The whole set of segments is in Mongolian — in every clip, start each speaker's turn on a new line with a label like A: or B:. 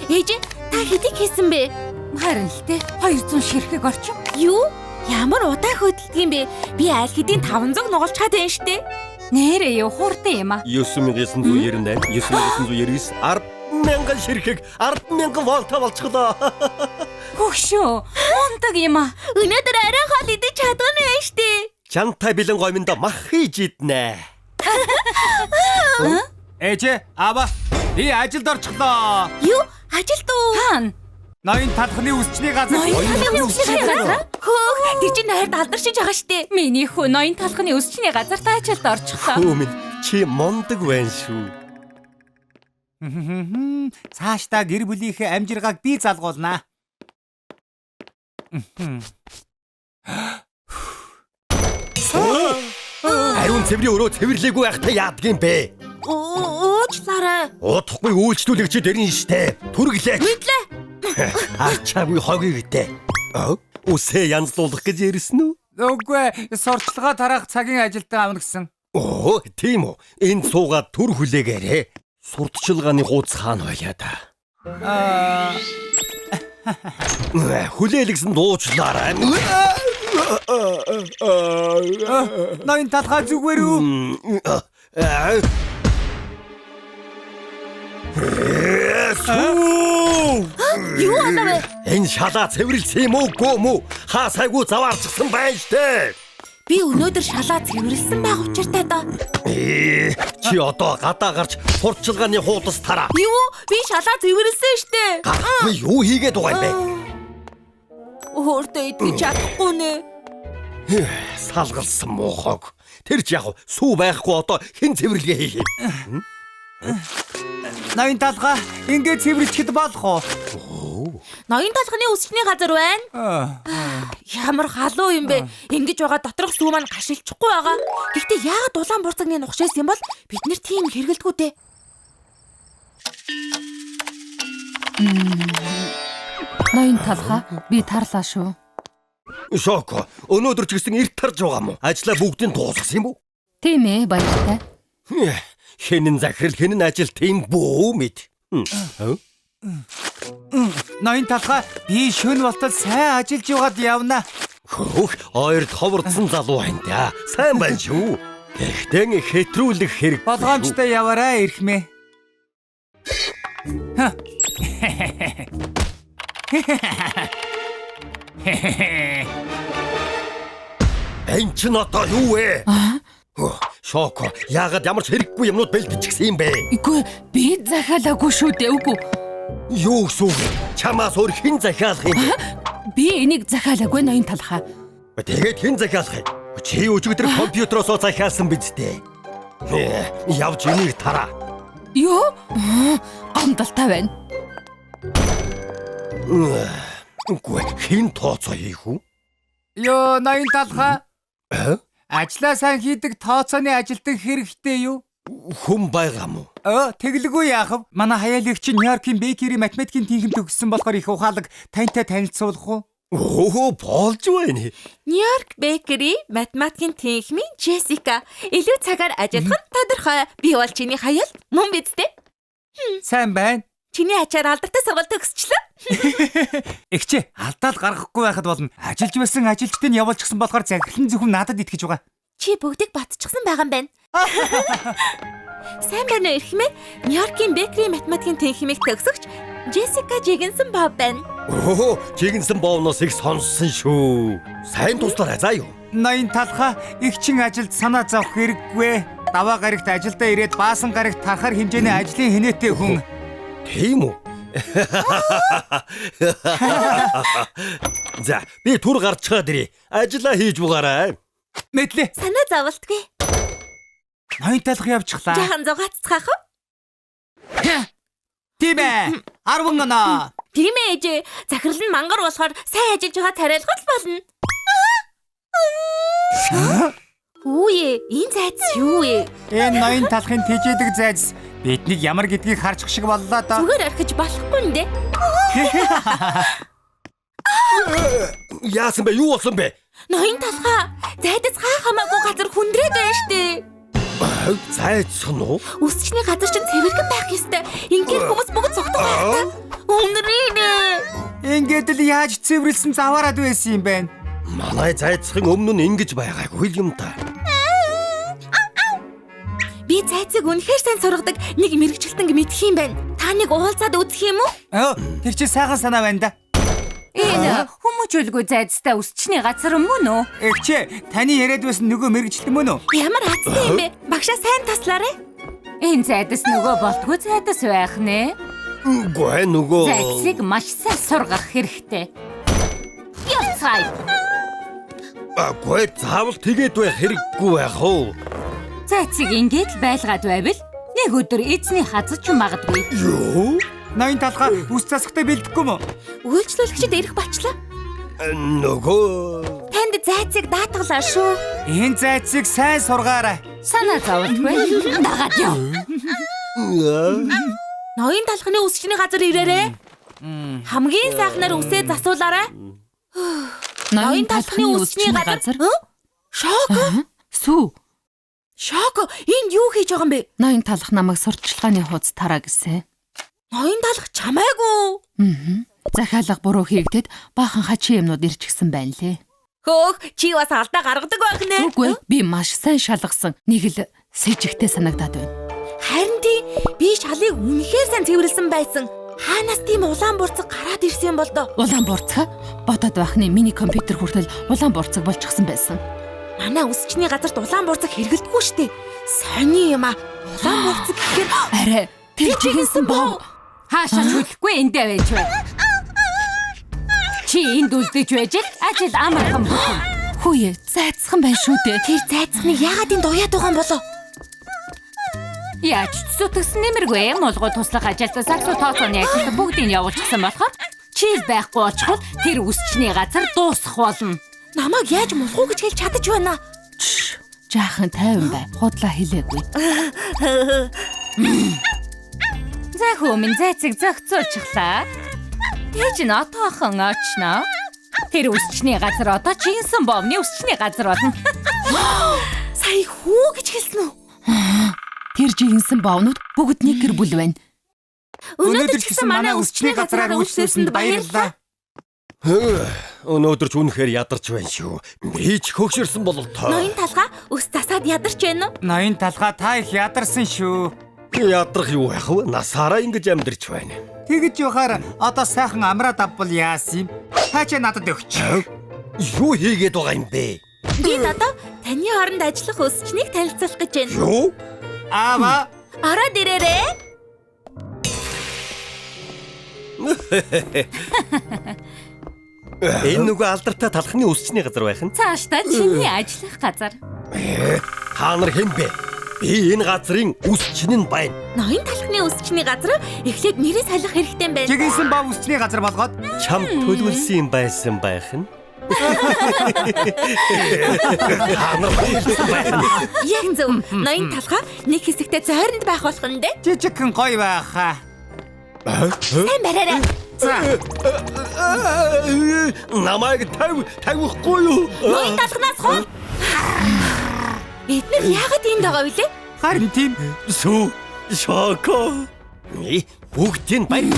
A: Ээж та хэдийг хийсэн бэ?
B: Харин л те 200 ширхэг орчим.
A: Юу? Ямар удаа хөдөлдөг юм бэ? Би аль хэдийн 500 нугалж чад байна штэ.
B: Нэрээ юу хурдан юм а.
C: 9998, 9999, 10,000 ширхэг, 10,000 волт болчихлоо.
B: Хөөшөө. Мундаг юм а.
A: Өнөөдөр арай хол идэж чадгана байна штэ.
C: Чантай бэлэн гоминдо мах хийж иднэ.
D: Ээжээ, аава, би ажилд орчихлоо.
A: Юу? Ажилд уу?
B: Хаана?
D: Ноён талхны үсчний газар.
A: Хөөх, тэр чинь нойрд алдаршиж байгаа штэ.
B: Миний хүү ноён талхны өсчний газар таачлалд орчихлоо.
C: Хөө минь чи мондөг байна шүү.
D: Цаашдаа гэр бүлийнхээ амжиргааг би залгуулнаа.
C: Ариун цэврийн өрөө цэвэрлээгүй байхдаа яадаг юм бэ?
A: Уучлаарай.
C: Удахгүй үйлчлүүлэгч дэрэн штэ. Түрглээ.
A: Мэдлээ.
C: Арчаагүй хогийг дээ. Үсээ янзлуулах гэж ярьсан уу?
D: Үгүй, сурталгаа тараах цагийн ажилтан авна гэсэн.
C: Оо, тийм үү. Энд суугаад түр хүлээгээрээ. Сурталчилгааны хууц хаана байлаа да. Хүлээлгсэн дуучлаарай.
D: Ноён талхаа зүгээр үү?
A: Юу болов вэ?
C: Энэ шалаа цэвэрлсэн юм уу гоо мүү? Хаа сайгүй заваарчихсан байна штэ.
A: Би өнөөдөр шалаа цэвэрлсэн байх учиртай доо.
C: Чи одоо гадаа гарч сурталчилгааны хуудас тараа.
A: Юу? Би шалаа цэвэрлсэн штэ.
C: Би юу хийгээд байгаа юм бэ?
A: Өөртөө идэж чадахгүй нэ.
C: Салгалсан муухайг. Тэр ч яг сүү байхгүй одоо хэн цэвэрлэгээ хийх юм?
D: Ноён талхаа ингээд цэвэрлэхэд болох уу?
A: Ноён талхны үсчний газар байна. Ямар халуун юм бэ? Ингэж байгаа доторх сүү маань гашилчихгүй байгаа. Гэхдээ яагаад улаан бурцагны нухшээс юм бол бид нэр тийм хэрэгэлдэггүй дээ.
B: Ноён талхаа би тарлаа шүү.
C: Шоко, өнөөдөр ч гэсэн эрт тарж байгаа мó? Ажлаа бүгдийг дуусгасан юм уу?
B: Тийм ээ, баяртай.
C: Хэнэн захирал хэнэн ажил тийм бүү мэд.
D: Ноён талхаа би шөнө болтол сайн ажиллаж яваад явна.
C: Хөөх, ойрд ховордсон залуу байна да. Сайн байна шүү. Гэхдээ хэтрүүлэх хэрэг.
D: Болгоомжтой яваарай ирхмээ.
C: Энд ч одоо юу вэ? Шоко, яагаад ямар ч хэрэггүй юмнууд бэлтчихсэн юм бэ?
B: Үгүй, би захиалаагүй шүү дээ, үгүй.
C: Юу гэсэн үг? Чамаас өөр хэн захиалах юм бэ?
B: Би энийг захиалаагүй ноён талхаа.
C: Тэгээд хэн захиалах юм? Чи өчигдөр компьютероос захиалсан биз дээ. Явж энийг тараа.
B: Юу? Гомдолтой байна.
C: Үгүй, хэн тооцоо хийх үү?
D: Ёо, ноён талхаа. Ажлаа сайн хийдэг тооцооны ажилтан хэрэгтэй юу?
C: Хүн байгаа мó?
D: Тэглгүй яах вэ? Манай хаяалагч Нью-Йоркийн Бейкери математикийн тэнхим төгссөн болохоор их ухаалаг тантай танилцуулах уу?
C: Оо, болж байна.
A: Нью-Йорк Бейкери математикийн тэнхимийн Джессика. Илүү цагаар ажиллах нь тодорхой. Би бол чиний хаяал мөн биз дээ.
D: Сайн байна.
A: Чиний ачаар алдартай сургалт төгсчлөө.
D: Эгчээ, алдаал гаргахгүй байхад болно. Ажиллаж байсан ажилчдыг явуулчихсан болохоор захирлын зөвхөн надад итгэж байгаа.
A: Чи бүгдийг батчихсан байгаа юм байна. Сайн байна уу ирхмээ? Нью-Йоркийн Бейкери математикийн тэнхимийг төгсөгч Джессика Жигэнсэн Боб байна.
C: Оо, Жигэнсэн Бовноос их сонссон шүү. Сайн туслаарай заа юу.
D: Ноён талхаа игчин ажилд санаа зовох хэрэггүй. Даваа гарагт ажилдаа ирээд баасан гарагт тархар хэмжээний ажлын хинээтэй хүн.
C: Тийм үү? За, би түр гарч чаад ирээ. Ажлаа хийж бугаарай.
D: Мэдлээ.
A: Санаа зовлтгүй.
D: Ноён талхаа явчихлаа.
A: Жахан зугааццгаах уу?
D: Тийм ээ. 10 оноо.
A: Тийм ээ. Захирал нь мангар болохоор сайн ажиллаж байгаа тариалгал болно. Үе, энэ зайц юу вэ?
D: Энэ ноён талхын тэжээдэг зайц биднийг ямар гэдгийг харчих шиг боллоо доо.
A: Зүгээр орхиж болохгүй юм дээ.
C: Яасан бэ? Юу болсон бэ?
A: Ноён талхаа зайдас хаа хамаагүй газар хүндрээд байна штэ.
C: Зайцсан уу?
A: Үсчний газар чинь цэвэрхэн байх ёстой. Ингээд хүмүүс бүгд цогтох байх та. Үнэрээ.
D: Ингээд л яаж цэвэрлсэн заваарад байсан юм байна.
C: Манай зайцхан өмнө нь ингэж байгаагүй юм та.
A: Би зайцыг үнэхээр сайн сургадаг нэг мэрэгчлэн мэдх юм байна. Та нэг уулзаад үзэх юм уу?
D: Тэр чинь сайхан санаа байна да.
B: Энэ хүмүүжүүлгүй зайцтай үсчний газар мөн үү?
D: Эгчээ, таны яриад байсан нөгөө мэрэгчлэн мөн үү?
A: Ямар азтай юм бэ? Багшаа сайн таслаарай.
B: Энэ зайдас нөгөө болтгүй зайдас байх нэ.
C: Үгүй нөгөө.
B: Зайцыг маш сайн сургах хэрэгтэй. Яцай.
C: Үгүй заавал тэгээд байх хэрэггүй байх уу?
B: Зайцыг ингээд л байлгаад байвал нэг өдөр эзний хазаж магадгүй.
C: Юу?
D: Ноён талхаа үс засахтай бэлдэхгүй мө?
A: Үйлчлүүлэгчд ирэх бачлаа.
C: Нөгөө.
A: Танд зайцыг даатгалаа шүү.
D: Энэ зайцыг сайн сургаарай.
B: Санаа зовлтгүй. Дагаад яв.
A: Ноён талхны үсчний газар ирээрээ. Хамгийн сайхнаар үсээ засуулаарай.
B: Ноён талхны үсчний газар.
A: Шок.
B: Сүү.
A: Шок. Энд юу хийж байгаа юм бэ?
B: Ноён талх намайг сурталчилгааны хуудас тараа гэсэн.
A: Ноён талх чамаагүй.
B: Захиалга буруу хийгдээд баахан хачи юмнууд ирчихсэн байна лээ.
A: Хөөх, чи бас алдаа гаргадаг байх нэ.
B: Үгүй, би маш сайн шалгасан. Нэг л сэжигтэй санагдаад байна.
A: Харин тий, би шалыг үнэхээр сайн цэвэрлсэн байсан. Хаанаас тийм улаан бурцаг гараад ирсэн юм бол доо.
B: Улаан бурцаг бодоод байхны миний компьютер хүртэл улаан бурцаг болчихсон байсан.
A: Манай үсчний газарт улаан бурцаг хэрэглэдэггүй штэ. Сони юм а. Улаан бурцаг гэхээр
B: Арай, тэр жигэнсэн боо. Хаашаа хүлэхгүй эндээ байж бай. Чи энд үлдэж байж ажил амархан бүхэн. Хүүе, зайцхан байна шүү дээ.
A: тэр зайцныг яагаад энд уяад байгаа юм болоо?
B: Яаж ч зүтгэсэн нэмэргүй мулгуу туслах ажилд саксо тооцооны ажилд бүгдийг явуулчихсан болохоор чи л байхгүй очиход тэр үсчний газар дуусах болно.
A: Намайг яаж мулгуу гэж хэлж чадаж байна?
B: Жаахан тайван бай. Худлаа хэлээгүй. За хүмүүс зайцыг зохицуулчихлаа. Тэгж н отоохон очно. Тэр үсчний газар одоо жинсэн бовны үсчний газар болно.
A: Сая хүү гэж хэлсэн үү?
B: Тэр жинсэн бовнууд бүгд нэг гэр бүл байна.
A: Өнөөдөр ч гэсэн манай үсчний газраар үйлчлүүлсэнд баярлалаа.
C: Өнөөдөр ч үнэхээр ядарч байна шүү. Би ч хөгшөрсөн болов тоо.
A: Ноён талхаа өс засаад ядарч байна уу?
D: Ноён талхаа та их ядарсан шүү.
C: Ядрах юу байх вэ? Насаараа ингэж амьдарч байна.
D: Тэгэж явахаар одоо сайхан амраад авбал яасан юм? Хаачаа надад өгч.
C: Юу хийгээд байгаа юм бэ?
A: Би одоо таны хооронд ажиллах үсчнийг танилцуулах гэж байна.
C: Юу?
D: Аава,
A: Ороод ирээрээ.
C: Энэ нөгөө алдартай талхны үсчний газар байх нь.
B: Цаашдаа чиний ажиллах газар.
C: Та нар хэн бэ? Би энэ газрын үсчин нь байна.
A: Ноён талхны үсчний газар эхлээд нэрээ салих хэрэгтэй юм байна.
D: жигэнсэн бав үсчний газар болгоод
C: Чам төлөвлөсөн юм байсан байх нь. Та нар хэлсэн байна.
A: Яг зөв. Ноён талхаа нэг хэсэгтээ зойронд байх болох нь дээ.
D: жижигхэн гоё байхаа.
A: Сайн бараарай.
D: За,
C: Намайг тавихгүй юу?
A: Ноён талхнаас хол. Эдгээр яагаад энд байгаа вэ?
D: харин тийм.
C: Сүү, шоко. Бүгд энэ байна.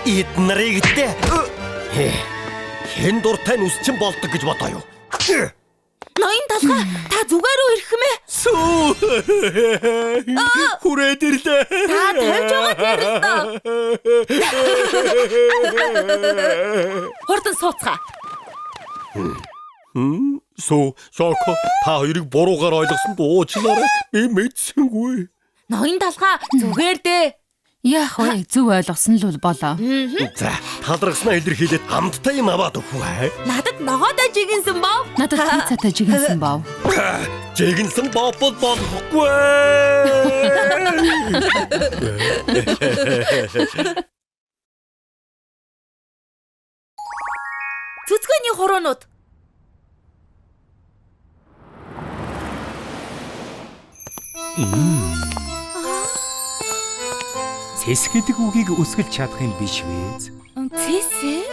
C: Эднэрийг дээ. Хэн дуртай нь үсчин болдог гэж бодоо юу?
A: Ноён талхаа та зүгээр үү ирэх юм ээ?
C: Сүү. Хүрээд ирлээ.
A: Та тавьж байгаа тэрэлтэ. Хурдан сууцгаа.
C: Сүү, шоко. Та хоёрыг буруугаар ойлгосон уучлаарай. Би мэдсэнгүй.
A: Ноён талхаа зүгээр дээ.
B: Яах вэ? Зөв ойлгосон л болоо.
C: За, талархснаа илэрхийлээд хамттай юм аваад өгвөө.
A: Надад ногоодоо жигэнсэн бов.
B: Надад пиццатай жигэнсэн бав.
C: Жигэнсэн бопол болохгүй.
A: Цэцгэний хуруунууд.
D: Цэс гэдэг үгийг өсгөлж чадах юм биш вэ?
A: Цэсэ?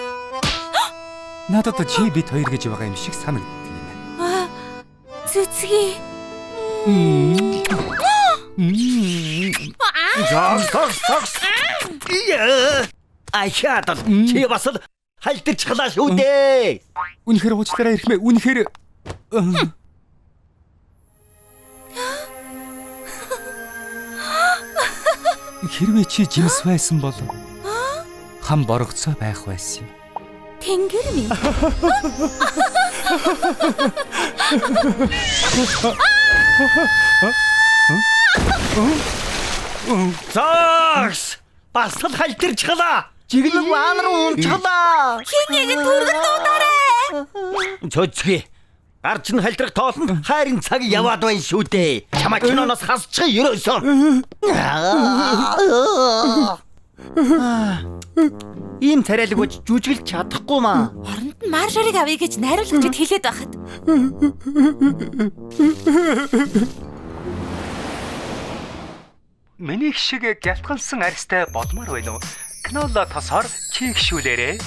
D: Надад чи бид хоёр гэж байгаа юм шиг санагддаг юм.
A: Цэцгий.
C: Зогс. Ачаатал чи бас л халтарчихлаа шүү дээ.
D: Үнэхээр уучлаарай эрхмээ. Үнэхээр хэрвээ чи жимс байсан бол хам боргоцоо байх байсан юм.
A: Тэнгэр минь.
C: Зогс. Бас л халтарчихлаа. Жиглэг ваан руу унчлаа.
A: Хин яг түргэн дуудаарэ.
C: Цоцгий. Арч нь хальтрах тоолонд хайрын цаг яваад байна шүү дээ. Чамаа киноноос хасчих ерөөсөө. Ийм царайлаг бож жүжиглэж чадахгүй маа.
A: Оронд нь маршарыг авъя гэж найруулагчид хэлээд байхад.
D: Миний шиг гялтгансан арьстай бодмоор байна уу? Киноло тосоор чи гişүүлээрэ.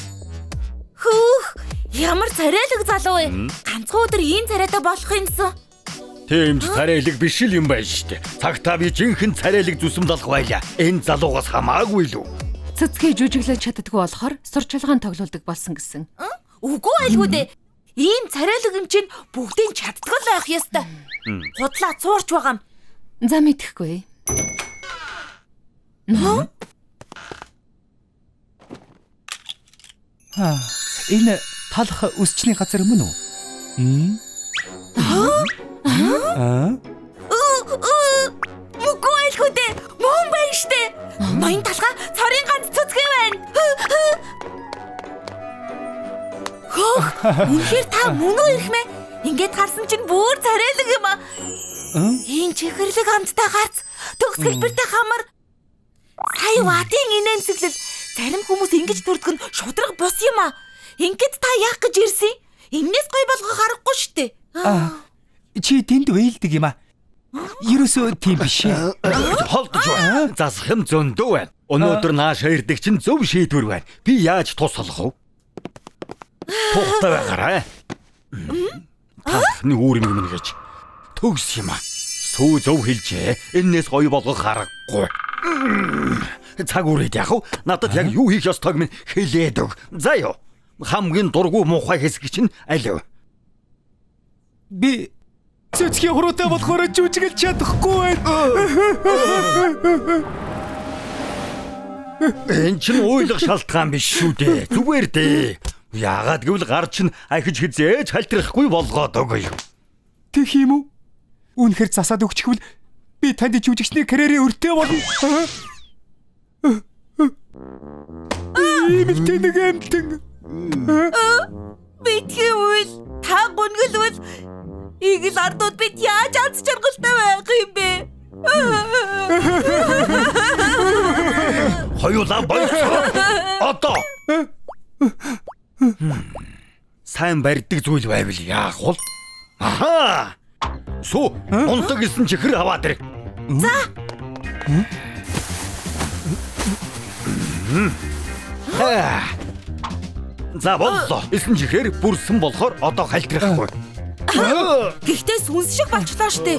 A: Хүүх, ямар царайлаг залуу вэ? Ганцхан өдөр ийм царайтай болох юмсан.
C: Тийм ч царайлаг биш л юм байна шүү дээ. Цагтаа би жинхэнэ царайлаг зүсэм болох байлаа. Энэ залуугаас хамаагүй л үү?
B: Цэцгээ жүжиглэж чаддаггүй болохоор сурчлагын тоглолдог болсон гэсэн.
A: Үгүй байлгүй дээ. Ийм царайлаг юм чинь бүгдийн чаддгал байх ёстой. Худлаа цуурч байгаа юм.
B: За мэдэхгүй.
D: Энэ талах өсчний газар мөн үү?
A: Үгүй байлгүй дээ. Мөн байна штэ. Ноён талхаа цорын ганц цэцгээ байна. Хөөх, үнэхээр та мөн үү ирхмээ? Ингээд харсан чинь бүр царайлаг юм аа. Ийм чихэрлэг хамттай гарц, төгс хэлбэртэй хамар. Сая ватын инээмсэглэл зарим хүмүүс ингэж төрдөг нь шудраг бус юм аа. Ингээд та яах гэж ирсэн? Иннээс гоё болгох аргагүй штэ.
D: Чи тэнд вээлдэг юм аа. Ерөөсөө тийм биш ээ.
C: Холдож байна. Засах юм зөндөө байна. Өнөөдөр нааш ирдэг чинь зөв шийдвэр байна. Би яаж туслах вэ? Тухтай байгаарай. Таны үүр юм гэж төгс юм аа. Сүү зөв хэлжээ. Эннээс гоё болгох аргагүй. Цаг үрээд яах вэ? Надад яг юу хийх ёстойг минь хэлээд өг. За ёо. Хамгийн дургүй муухай хэсэг чинь аль вэ?
D: Би цэцгийн хуруутай болохоор жүжиглэж чадахгүй байна.
C: Энэ чинь уйлах шалтгаан биш шүү дээ. Зүгээр дээ. Яагаад гэвэл гар чинь ахиж хизээж халтрахгүй болгоод өгөө.
D: Тэг юм уу? Үнэхээр засаад өгчихвэл би танд жүжигчний карьерийн өртөө болно. Ийм л тэнэг амтэн.
A: Битгий үйл та гүнгэлвэл игэл ардууд бид яаж аз жаргалтай байх юм бэ?
C: Хоёулаа болцоо. Одоо. Сайн барьдаг зүйл байвал яах вэ? Аха. Суу, унтаг гэсэн чихэр аваад ир.
A: За.
C: За боллоо. Эсэн чихэр бүрсэн болохоор одоо халтрахгүй.
A: Гэхдээ сүнс шиг болчлоо штэ.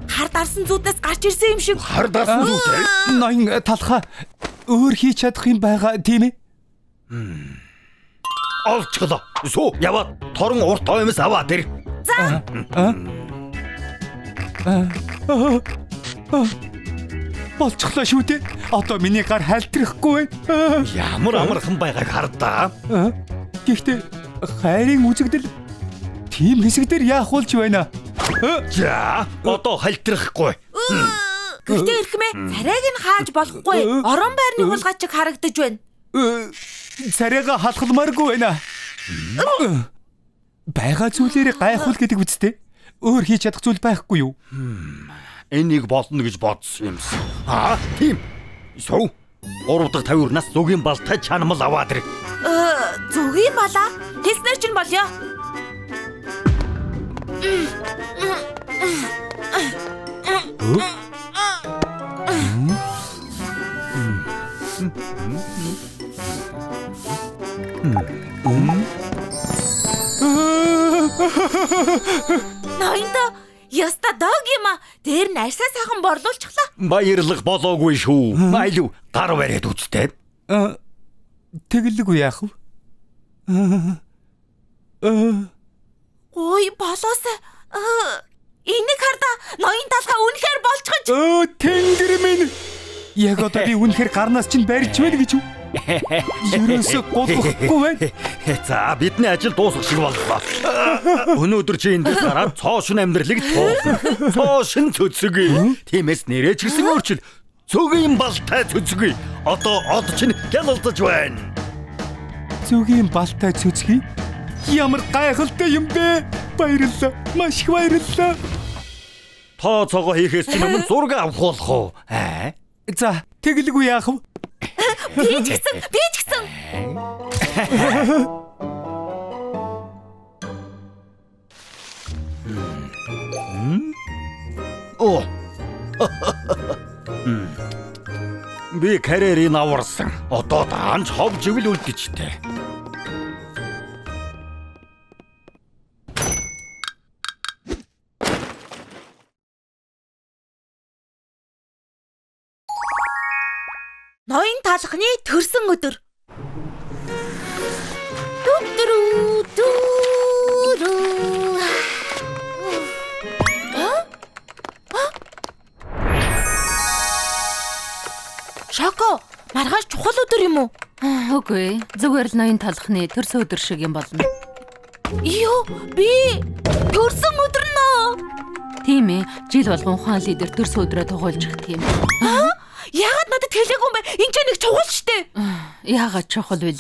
A: Хар дарсан зүуднээс гарч ирсэн юм шиг.
C: Хар дарсан зүйтэй.
D: Ноён талхаа өөр хийж чадах юм байгаа тийм ээ?
C: Олцголоо. Суу, яваад торон урт тоомс аваад ир.
A: За.
D: Болчихлоо шүү дээ. Одоо миний гар хальтрахгүй байна.
C: Ямар амархан байгааг хардаа.
D: Гэхдээ хайрын үзэгдэл тийм хэсэг дээр яах болж байна?
C: За, одоо халтрахгүй.
A: Гэхдээ ирхмээ царайг нь хааж болохгүй. Орон байрны хулгай чиг харагдаж байна.
D: Царайга халахламааргүй байна. Бага зүйлээр гайхуул гэдэг үстэй. Өөр хийж чадах зүйл байхгүй юу?
C: Энийг болно гэж бодсон юмсан. Тийм. Суу. 3 дахь тавиурнаас зүгийн балтай чанамал аваад ир.
A: Зүгийн балаа? Хэлснээр чинь болё. Ноёндоо яста дог юм а. Дээр нь арьсаа сайхан борлуулчихлаа.
C: Баярлах болоогүй шүү. Айлуу гар бариад үсттэй.
D: Тэгэлгүй яах вэ?
A: Ой болоосаа. Энийг харда ноён талхаа үнэхээр болчихж.
D: Тэнгэр минь. Яг одоо би үнэхээр гарнаас чинь барьж байна гэж үү? Ерөөсөө голохгүй байна.
C: За бидний ажил дуусах шиг боллоо. Өнөөдөр чи эндээс гараад цоошин амьдралыг туулна. Цоошин цөцгий. Тиймээс нэрээ ч гэсэн өөрчил. Цөгийн балтай цөцгий. Одоо од чинь гялалдаж байна.
D: Цөгийн балтай цөцгий? Ямар гайхалтай юм бэ? Баярлалаа. Маш их баярлалаа.
C: Тоо цогоо хийхээс чинь өмнө зураг авах болох уу?
D: За, тэгэлгүй яах вэ?
A: Би ч гэсэн.
C: Оо. Би карьерийг аварсан. Одоо даанч ховж ивэл үлдэжтэй.
A: Ноён талхны төрсөн өдөр. Шоко, маргааш чухал өдөр юм уу?
B: Үгүй, зүгээр л ноён талхны төрсөн өдөр шиг юм болно.
A: Йоо, би төрсөн өдөр нөө.
B: Тийм ээ, жил болгон ухаан лидер төрсөн өдрөө тоглож өгдөг юм.
A: Яагаад надад хэлээгүй юм бэ? Энд ч нэг чухал штэ.
B: Яагаад чухал вэ?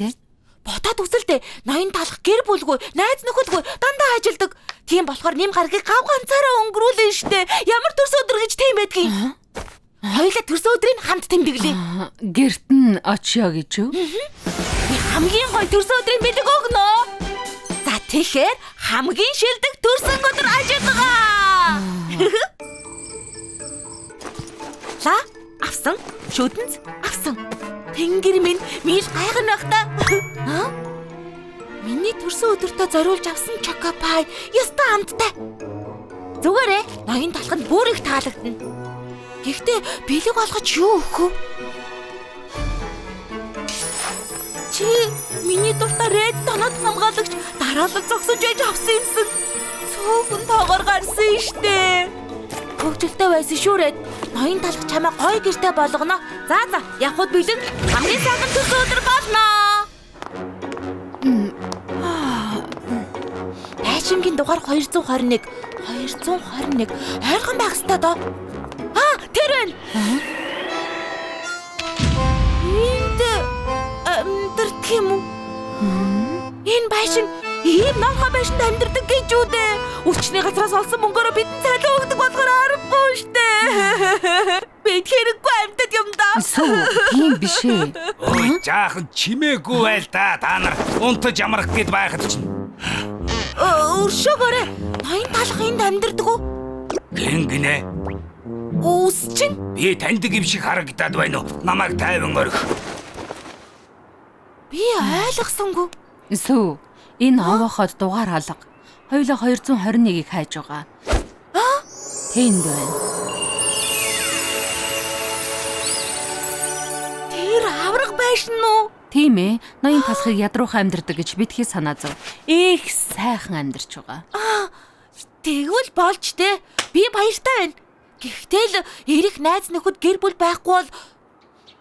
A: Бодоод үзэлтэй. Ноён талх гэр бүлгүй, найз нөхөдгүй дандаа ажилдаг. Тийм болохоор нэм гарагийг гав ганцаараа өнгөрүүлэн штэ. Ямар төрсөн өдөр гэж тийм байдгийг. Хоёулаа төрсөн өдрийг хамт тэмдэглэе.
B: Гэрт нь очио гэж юу?
A: Би хамгийн гоё төрсөн өдрийн бэлэг өгнө. За тэгэхээр хамгийн шилдэг төрсөн өдөр ажиллагаа. За авсан, шүдэнц авсан. Тэнгэр минь миш гайхна байх та. Миний төрсөн өдөртөө зориулж авсан чокопай яста амттай. Зүгээрээ ноён талханд бүр их таалагдана. Гэхдээ бэлэг болгож юу өгөх вэ? Чи миний дуртай ред донод хамгаалагч дараалал зогсож байж авсан юмсан. Цөөхөн тоогоор гарсан штэ. Хөвгөлтэй байсан шүүрээд ноён талх чамаа гоё гэртэй болгоно. За явхад бэлэн хамгийн сайхан төрсөн өдөр болно. Байшингийн дугаар 221. Ойрхон байх ёстой доо. Тэр байна. Энд амьдардаг юм уу? Энэ байшин ийм нохоо байшинд амьдардаг гэж үү дээ. Өчний газраас олсон мөнгөөрөө бидний цалин өгдөг болохоор аргагүй штэ. Бид хэрэггүй амьтад юм да.
B: Тийм биш ээ.
D: Ой, жаахан чимээгүй байл та нар. Унтаж амрах гээд байхад чинь.
A: Өршөөгөөрэ. Ноён талх энд амьдардаг уу?
D: Гинэ.
A: Үс чинь
D: Би таньдаг юм шиг харагдаад байна уу? Намайг тайван орхи.
A: би ойлгосонгүй.
B: Сүү, энэ овооход дугаар алга. Хоёулаа 221-ийг хайж байгаа. Тэнд байна.
A: Тэр авраг байшин уу?
B: Тийм ээ, ноён талхыг ядруухан амьдардаг гэж битгий санаа зов. Их сайхан амьдарч байгаа.
A: Тэгвэл болж дээ. Би баяртай байна. Гэхдээ л эрэх найз нөхөд гэр бүл байхгүй бол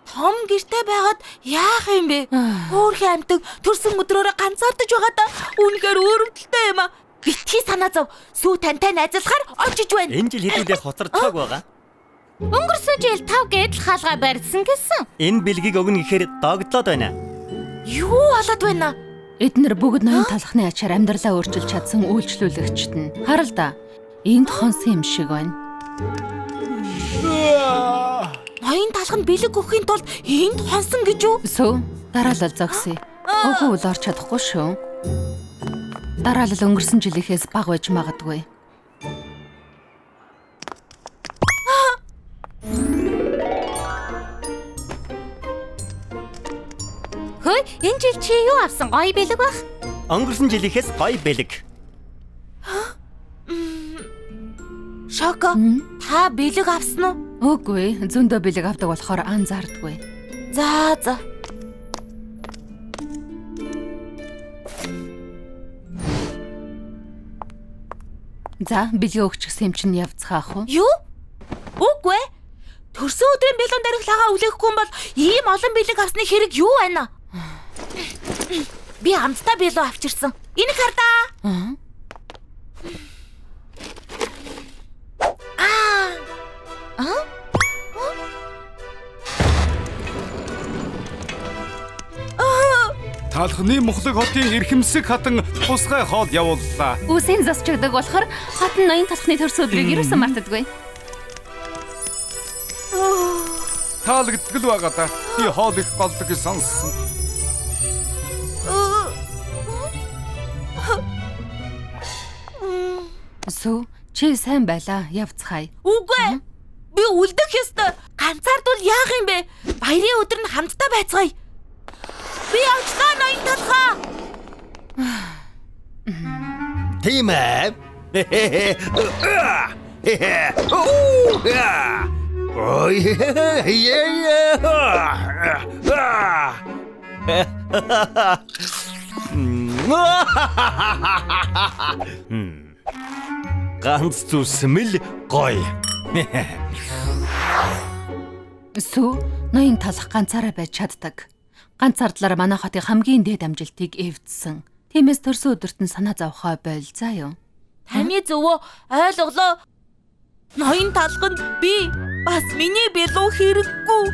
A: том гэртэй байгаад яах юм бэ? Хөөрхөн амтэг төрсөн өдрөөрөө ганцаардаж байгаа да. Үнэхээр өөрөвдөлтэй юм а. Битгий санаа зов. Сүү тантай найзлахаар очиж байна.
C: Энэ жил хэдүүлээ хоцорцоог байгаа.
B: Өнгөрсөн жил 5 гэдэл хаалгаа барьсан гэсэн.
C: Энэ бэлгийг өгнө гэхээр догдлоод байна.
A: Юу болоод байна?
B: Эднэр бүгд ноён талхны ачаар амьдралаа өөрчилж чадсан үйлчлүүлэгчд нь. Харал да. Энд хонсон юм шиг байна.
A: Ноён талх нь бэлэг өгөхийн тулд энд хонсон гэж үү?
B: Сүү, дараалал зогсъё. Үгүй бол орч чадахгүй шүү. Дараалал өнгөрсөн жилийнхээс бага байж магадгүй. Хөөе, энэ жил чи юу авсан? Гоё бэлэг бах.
C: Өнгөрсөн жилийнхээс гоё бэлэг.
A: Шоко, та бэлэг авсан уу?
B: Үгүй, зөндөө бэлэг авдаг болохоор анзаардаггүй.
A: За.
B: За, бэлгээ өгчихсэн юм чинь явцгаах уу?
A: Юу? Үгүй. Төрсөн өдрийн бэлэн дээрх лагаа үлээхгүй юм бол ийм олон бэлэг авсны хэрэг юу байна? Би амттай бэлөө авчирсан. Энэ хардаа.
D: Талхны Мухлаг хотын эрхэмсэг хатан тусгай хоол явууллаа.
B: Үсийн засчдаг болохоор хатан ноён талхны төрсөн өдрийг юусэн мартадаггүй.
D: Таалагддаг л байгаа да. Би хоол их болдог гэж сонссон.
B: Сүү, чи сайн байлаа. Явцгаая.
A: Үгүй. Би үлдэх ёстой. Ганцаардвал яах юм бэ? Баярын өдөр нь хамтдаа байцгаая. Би явцгаа ноён талхаа.
C: Тийм ээ. Ой. Ганц зүсмэл гоё.
B: Сүү, ноён талх ганцаараа байж чаддаг. Ганцаардлаар манай хотын хамгийн дээд амжилтыг эвдсэн. Тиймээс төрсөн өдөрт нь санаа зовхоо бойл заа юу.
A: Таны зөвөө ойлголоо. Ноён талханд би бас миний бэлүү хэрэггүй.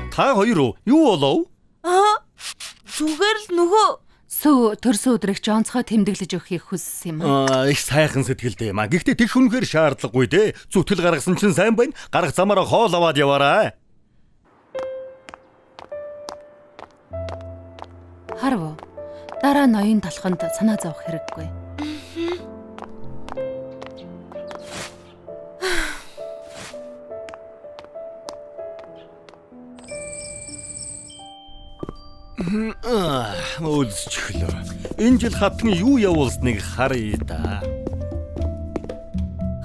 C: Та хоёр юу болов?
A: Зүгээр л нөгөө
B: Сүү, төрсөн өдрийг ч онцгой тэмдэглэж өгөхийг хүссэн юм аа.
C: Их сайхан сэтгэлтэй юм аа. Гэхдээ тэр хүнхээр шаардлагагүй дээ. Зүтгэл гаргасан чинь сайн байна. Гарах замаараа хоол аваад яваарай.
B: Харав. Дараа ноён талханд санаа зовох хэрэггүй.
C: Өлсчлөө. Энэ жил хатан юу явуулсныг харъя да.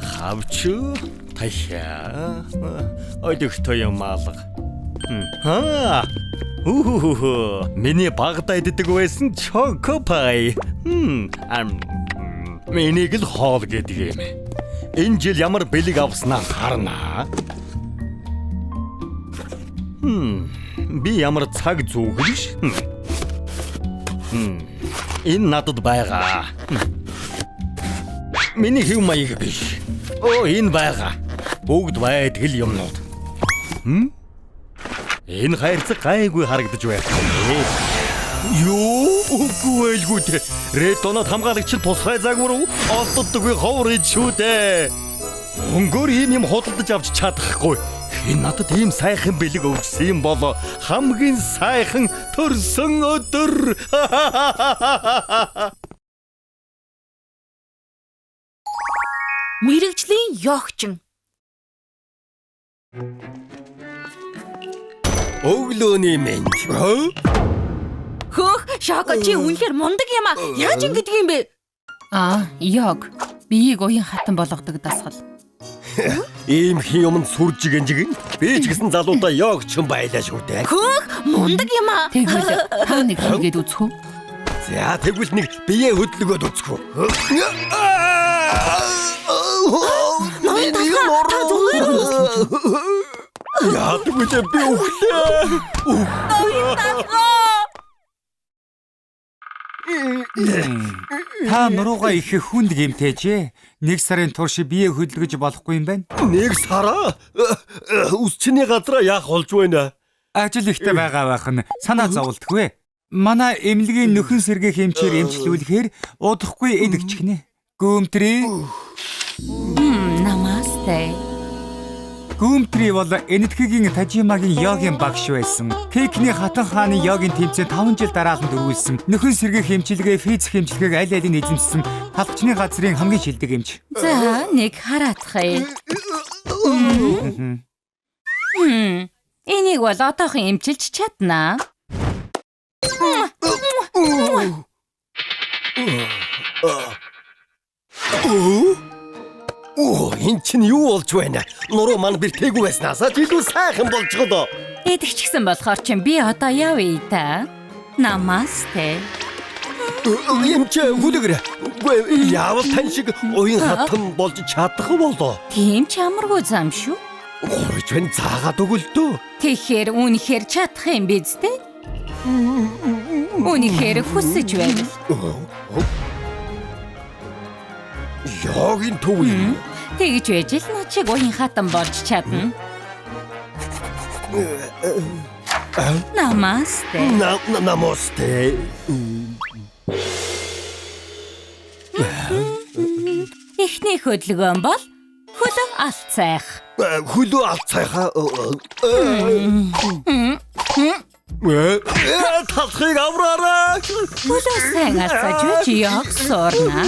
C: Хавч таяа. Ойдогтой юм алга. Миний багтаа иддэг байсан чоко пай. Миний гэл хоол гэдэг юм. Энэ жил ямар бэлэг авснаа харнаа. Би ямар цаг зүгэлш. Энэ надад байгаа. Миний хэв маяг биш. Энэ байгаа. Бүгд байдаг л юмнууд. Энэ хайрцаг гайгүй харагдаж байна. Юу? Үгүй байлгүй дээ. Редонод хамгаалагч тусгай загвар олддоггүй ховор ичүү дээ. Өнгөөр ийм юм худалдаж авч чадахгүй. Энэ надад ийм сайхан бэлэг өгсөн юм болоо. Хамгийн сайхан төрсөн өдөр.
A: мэрэгжлийн ёгчин.
C: Өглөөний мэнд.
A: Хөөх, Шоко чи үнэхээр мундаг юм аа. Яаж ингэдэг юм бэ?
B: Ёг. Биеийг уян хатан болгодог дасгал.
C: Ийм хин юмд сүрж гэнжиг. Би ч гэсэн залуудаа ёгч юм байлаа шүү дээ.
A: Хөөх, мундаг юм аа.
B: Тэгвэл та нэг хийгээд үзэх үү?
C: За тэгвэл нэг бие хөдөлгөөд үзэх үү.
A: Та зүгээр үү?
C: Яадаг вэ би өглөө.
D: Та нуруугаа их хүнд гэмтээжээ. Нэг сарын турш бие хөдөлгөж болохгүй юм байна.
C: Нэг сараа үсчний газраа яах болж байна?
D: Ажил ихтэй байгаа байх нь санаа зовлтгүй. Манай эмнэлгийн нөхөн сэргээ хэмчээр эмчлүүлэхээр удахгүй эдгчихнэ. Гүмтрий.
B: Намасте.
D: Гүмтрий бол Энэтхэгийн Тажимагийн йогийн багш байсан. Кекний хатан хааны йогийн тэмцээн 5 жил дараалан дөрвүүлсэн. Нөхөн сэргээ хэмчилгээ, физик хэмчилгээг аль алийг эзэмшсэн талбчны газрын хамгийн шилдэг эмч.
B: За, нэг хараадах. Энийг бол одоохон эмчилж чаднаа.
E: Оо, эн чинь юу болж байна? Нуруу маань бэртээгүй байснаас илүү сайхан болж гоо.
B: Эдгч гисэн болохоор чинь би одоо явъя та. Намасте.
E: Эмч хүлэгрэ. Яавал тань шиг уян хатан болж чадах болоо.
B: Тийм ч амаргүй зам шүү.
E: Гойч бэн заагаад өгөлдөө.
B: Тэгэхээр үнэхээр чадах юм биз дээ? Үнэхээр хүсэж байвал.
E: Яагийн төв юм.
B: Тэгж байж л над шиг уян хатан болж чадна. Намасте.
E: Намасте.
B: Эхний хөдөлгөөн бол хөлөө алцайх.
E: Хөлөө алцайхаа. Талхыг авраарай.
B: Хөлөө сайн алцаж үж яг суурна.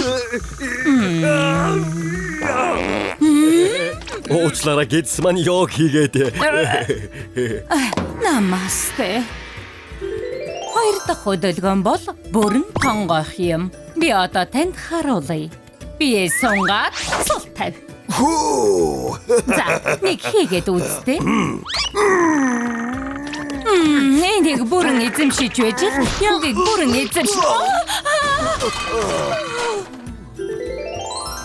E: Уучлаарай гэдс маань ёг хийгээд.
B: Намасте. Хоёр дахь хөдөлгөөн бол бүрэн тонгойх юм. Би одоо танд харуулъя. Би сунгаад сул тавь.
E: Хөө.
B: За, нэг хийгээд үзтээ. Энийг бүрэн эзэмшиж байж л ягийг бүрэн эзэмшиж.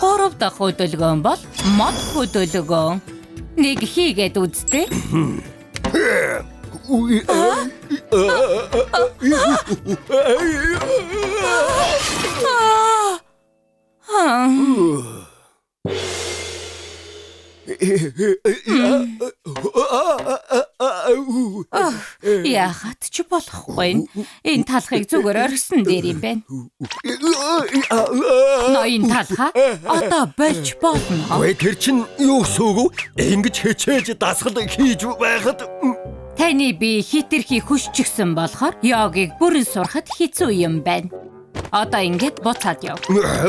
B: Гурав дахь хөдөлгөөн бол мод хөдөлгөөн. Нэг хийгээд үзтээ. Яахад ч болохгүй. Энэ талхыг зүгээр орхисон дээр юм байна. Ноён талхаа одоо болж болно.
E: Ой тэр чин юу сөөгөө ингэж хичээж дасгал хийж байхад
B: Таны би хитрхи хүсчихсэн болохоор йогийг бүрэн сурахад хэцүү юм байна. Одоо ингэж буцаад яв.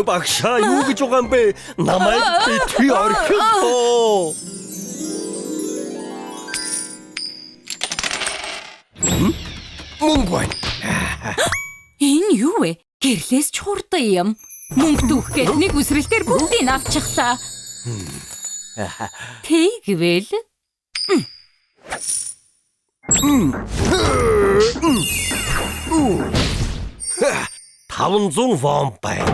E: Багшаа юу гэж байгаа юм бэ? Намайг битгий орхисон. Мөнгө байна.
B: Энэ юу вэ? Гэрлээс ч хурдан юм. Мөнгө түүхгээд нэг үсрэлтээр бүгдийг авчихлаа. Тэгвэл
E: 500 вон байна.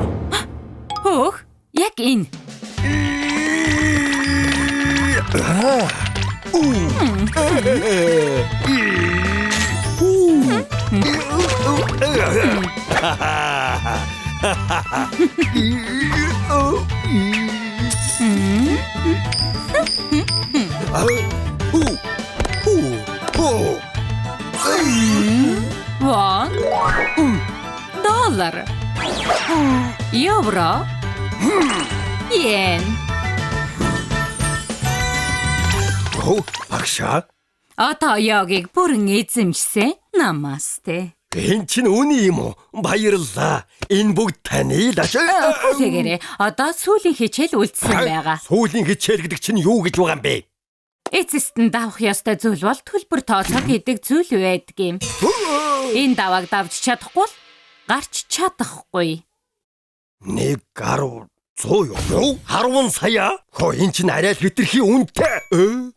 B: Хөөх, яг энэ. Вон. Доллар. Евро. Йен.
E: Багшаа
B: Одоо йогийг бүрэн эзэмшсэн. Намасте.
E: энэ чинь үний юм уу? Баярлалаа. Энэ бүгд таны л ачаа.
B: Тэгээрээ одоо сүүлийн хичээл үлдсэн байгаа.
E: Сүүлийн хичээл гэдэг чинь юу гэж байгаа юм бэ?
B: Эцэст нь давах ёстой зүйл бол төлбөр тооцоо гэдэг зүйл байдаг юм. Энэ давааг давж чадахгүй л гарч чадахгүй.
E: 1 гаруй 100 юу? 10 сая? Хөө энэ чинь арай л хитрхи үнэтэй.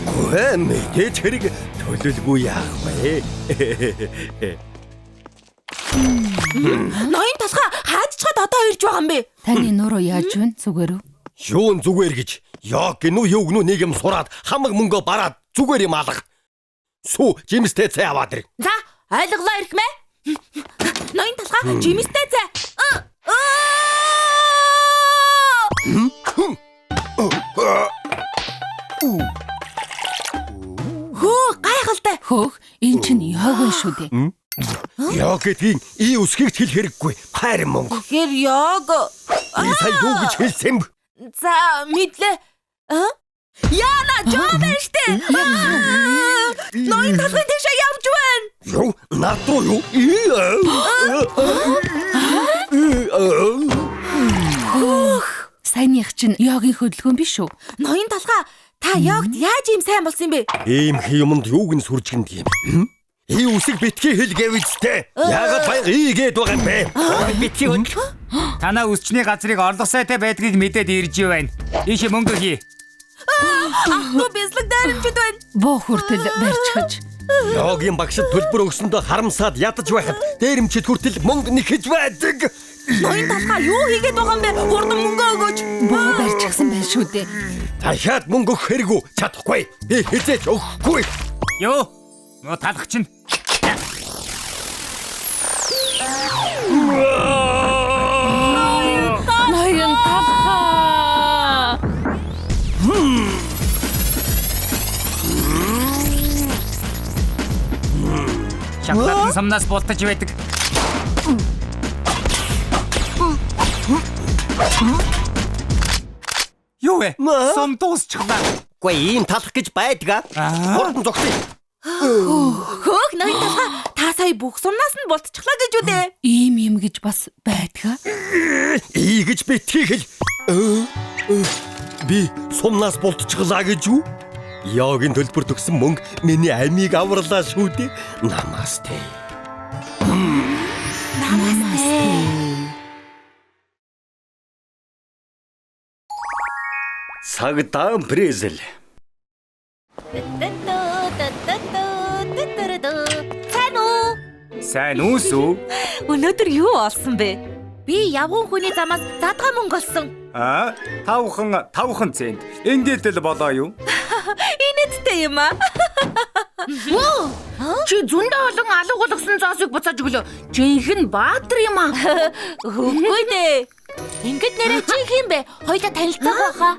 E: Гүй мэдээж хэрэг төлөлгүй яах вэ?
A: Ноён талхаа хаажчаад одоо ирж байгаа юм бэ?
B: Таны нуруу яаж вэ? Зүгээр үү?
E: Юун зүгээр гэж яг гинүү юу гинүү нэг юм сураад хамаг мөнгө бараад зүгээр юм алга. Сүү жимстэй цай аваад ир.
A: За, ойлголоо ирэх мэ? Ноён талхаа жимстэй цай. Хөө гайхалтай.
B: Хөөх, энэ чинь йог шүү дээ.
E: Яг гэдгийг ий үсгийг хэл хэрэггүй. Хайр мөнгө.
A: Тэгэхээр яг
E: Би сая юу гэж хэлсэн бэ?
A: за мэдлээ. Яна жоо штэ. Ноён талхын тийшээ явж байна.
E: Юу? Над руу юу?
B: Саяных чинь йогийн хөдөлгөөн биш үү?
A: Ноён талхаа та ягд яаж ийм сайн болсон юм бэ?
E: Ийм юмд юуг нь сүржгэнд юм? ий үсэг битгий хэлгээв үстэй. Яагаад баян ийгээд байгаа юм бэ? Битгий хөл.
D: Танаа үсчний газрыг орлого сайтай байдгийг мэдээд ирж байна. Ийшээ мөнгө хий.
A: Ахтуу бэлэг дайрамчуд байна.
B: Боо хүртэл барьчихаж.
E: Йогийн багшд төлбөр өгсөндөө харамсаад ядаж байхад дээрэмчид хүртэл мөнгө нэхэж байдаг.
A: Ноён талхаа юу хийгээд байгаа юм бэ? Хурдан мөнгө өгөөч.
B: Боо барьчихсан байх шүү дээ.
E: Дахиад мөнгө өгөх хэрэггүй. Чадахгүй. Би хизээч өгөхгүй.
D: Юу? Нөө талах чинь.
B: Ноён талхаа.
D: Шоколадын самнаас болтож байдаг. Юу вэ? Сум дуусчихлаа.
E: Үгүй ийм талах гэж байдаг аа. Хурдан зогсъё.
A: Хөөх ноён талхаа та сая бүх сумнаас нь болтчихлаа гэж үү дээ.
B: Ийм гэж бас байдгаа.
E: Ий гэж битгий хэл. Би сумнаас болтчихлаа гэж юу? Йогийн төлбөр төгсөн мөнгө миний амийг авралаа шүү дээ. Намасте.
C: Сагдаан Брезил.
A: Сайн уу?
D: Сайн үсүү?
A: Өнөөдөр юу олсон бэ? Би явган хүний замаас задгаа мөнгө олсон.
D: Тавхан цент. Ингээд л болоо юу?
A: Инээдтэй юм аа.
B: Чи зөндөө олон алга болгосон зоосыг буцааж өглөө. Жинхэнэ баатар юм аа.
A: Хөөхгүй дээ. Ингээд нэрээ чи хэм бэ? Хоёулаа танилцах байхаа.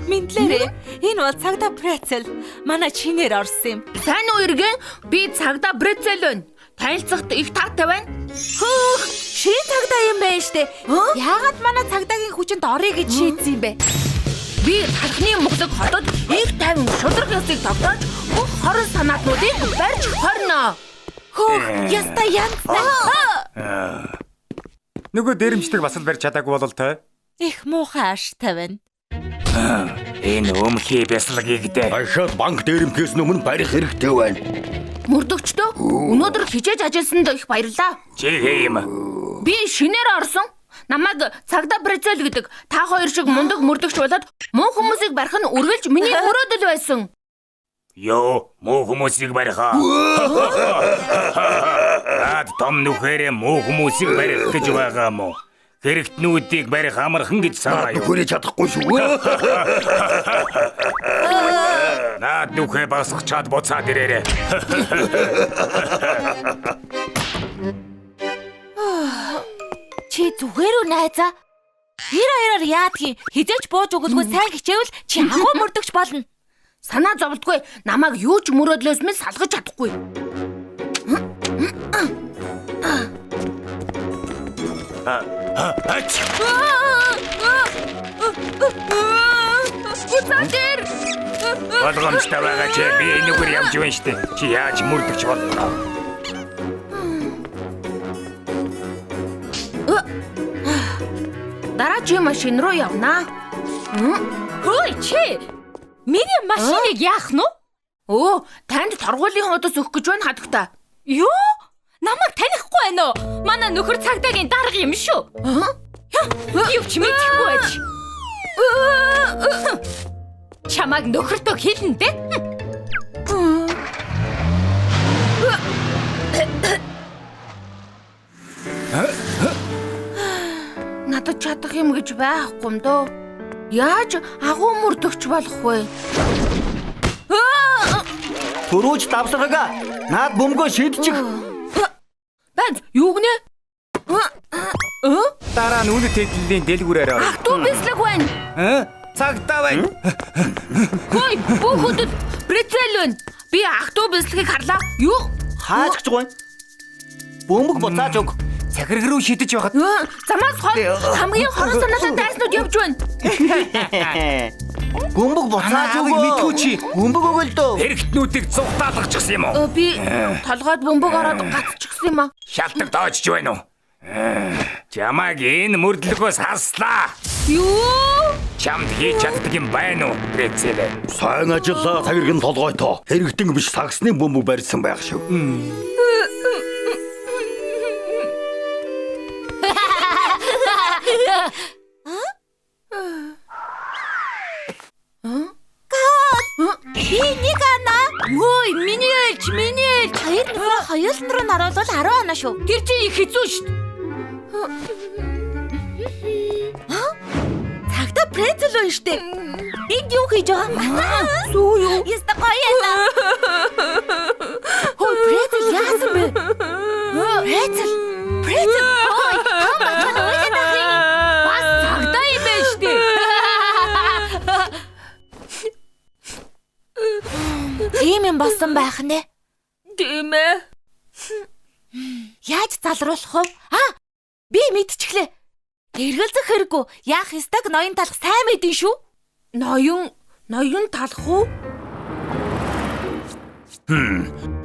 A: Мэдлээрээ. Энэ бол цагдаа прецел. Манай чинээр орсон юм.
B: Сайн уу иргэн? Би цагдаа Брецел байна. Танилцахад их таатай байна.
A: Хөөх, шин цагдаа юм байна штэ. Яагаад манай цагдаагийн хүчинд орё гэж шийдсэн юм бэ?
B: Би тархины мөглөг хотод их тайван шудраг ёсыг тогтоож бүх хорон санаатнуудыг барьж хорно.
A: Хөөх, яста янз.
D: Нөгөө дээрэмчдэг бас л барь чадаагүй болол той.
A: Их муухай аштай байна.
D: Энэ өмхий бясалгыг дээ.
C: Дахиад банк дээрэмхээс өмнө барих хэрэгтэй байна.
B: Мөрдөгчдөө өнөөдөр хичээж ажилласанд их баярлалаа.
D: Чи юм.
B: Би шинээр орсон. Намайг цагдаа Брецел гэдэг та хоёр шиг мундаг мөрдөгч болоод муу хүмүүсийг барих нь үргэлж миний мөрөөдөл байсан.
D: Йоо, муу хүмүүсийг барихаа. Наад том нүхээрээ муу хүмүүсийг барих гэж байгаа мó. Хэрэгтнүүдийг барих амархан гэж санаа юу?
C: Хүрэж чадахгүй шүү.
D: Наад нүхээ басгачаад буцаад ирээрээ.
A: Чи зүгээр үү найзаа? Хоёроор яадгийн хизээч бууж өгөлгүй сайн хичээвэл чи агуу мөрдөгч болно.
B: Санаа зовлтгүй намайг юу ч мөрөөдлөөс минь салгаж чадахгүй.
A: Буцаадэр.
D: Болгоомжтой байгаа чи би энэгээр явж байна штэ. Чи яаж мөрдөгч болно?
B: Дараагийн машин руу явнаа.
A: Хөөе чи. Миний машиныг яах нь?
B: Өө, танд торгуулийн хуудас өгөх гэж байна хадагта.
A: Юу? Намайг танихгүй байна уу? Манай нөхөр цагдаагийн дарга юм шүү. Юу ч мэдэхгүй байж. Чамайг нөхөртөө хэлнэ дээ.
B: Надад чадах юм гэж байхгүй юм дөө. Яаж агуу мөрдөгч болох вэ?
C: Төрөөж давсаргаа. Наад бөмбөгөө шийдчих.
B: Банд юу гинэ?
D: Дараа нь үнэ тэглэлийн дэлгүүрээр орё.
B: Ахтуу бислэг байна.
D: Цагдаа байна.
B: Хөөе, бүхэд Брецел байна. Би ахтуу бислэгийг харлаа. Юу?
C: Хааж гэж байна. Бөмбөг буцааж өг.
D: Захираг руу шидэж байхад
B: Замаас хол хамгийн хорон санаатай дайснууд явж байна.
C: Бөмбөг буцааж өг.
D: мэдгүй чи.
C: Бөмбөг өгөл дөө.
D: Хэрэгтнүүдийг цугтаалгачихсан юм уу?
B: Би толгойд бөмбөг ороод гацчихсан юм аа.
D: Шалтар доожж байна уу? Чамайг энэ мөрдлөгөөс хаслаа.
B: Юу?
D: Чамд хийж чаддаг юм байна уу? Прецел.
C: Сайн ажиллаа цагиргэн толгойтоо. Хэрэгтэн биш сагсны бөмбөг барьсан байх шүү.
A: Би нэг ана.
B: Ой, миний ээлж.
A: Хоёр нураа хоёулын руу наруулвал 10 оноо шүү.
B: Тэр чинь их хэцүү шүү.
A: Цагта прецел байна штэ. Энд юу хийж байгаа?
B: Сүү юу?
A: Яста гоё яла. Хой прецел яасан бэ? Прецел. Хой, хамаахан ойлоо хин.
B: Бас цагдаа юм байна шүү дээ.
A: Тийм юм болсон байх нэ.
B: Тийм ээ.
A: Яаж залруулах вэ? Би мэдчихлээ. Эргэлзэх хэрэггүй. Яах ёстойг ноён талах сайн мэдэн шүү.
B: Ноён талах уу?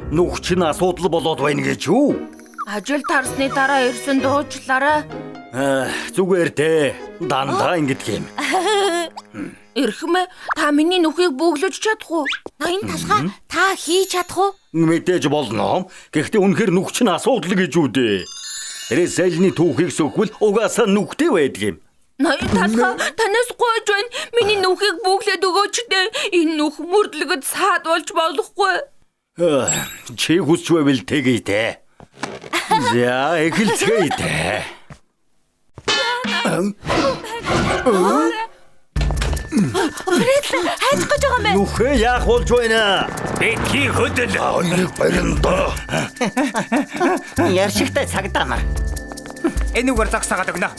C: Нүх чинь асуудал болоод байна гэж юу?
B: Ажил тарсны дараа ирсэн дуучлаарай.
C: Зүгээр дээ. Дандаа ингэдэг юм.
B: Эрхмэ, та миний нүхийг бөглөж чадах уу?
A: Ноён талхаа та хийж чадах уу?
C: Мэдээж болно. Гэхдээ үнэхээр нүх чинь асуудал гэж үү дээ. Ресэлний түүхийг sökвөл угаасаа нүхтэй байдаг юм.
B: Ноён талхаа танаас гойж байна. Миний нүхийг бөглөөд өгөөч дээ. Энэ нүх мөрдлөгөд саад болж болохгүй.
C: Чи хүсч байвал тэгье дээ. За, эхэлцгээе дээ.
A: Прецел хайж гэж байгаа юм бэ?
C: Нүхээ яах болж байна?
D: Битгий хөдөл.
C: Хоёрыг барина.
F: Яршигтай цагдаа нар.
D: Энэгээр загсаагаад өгнө.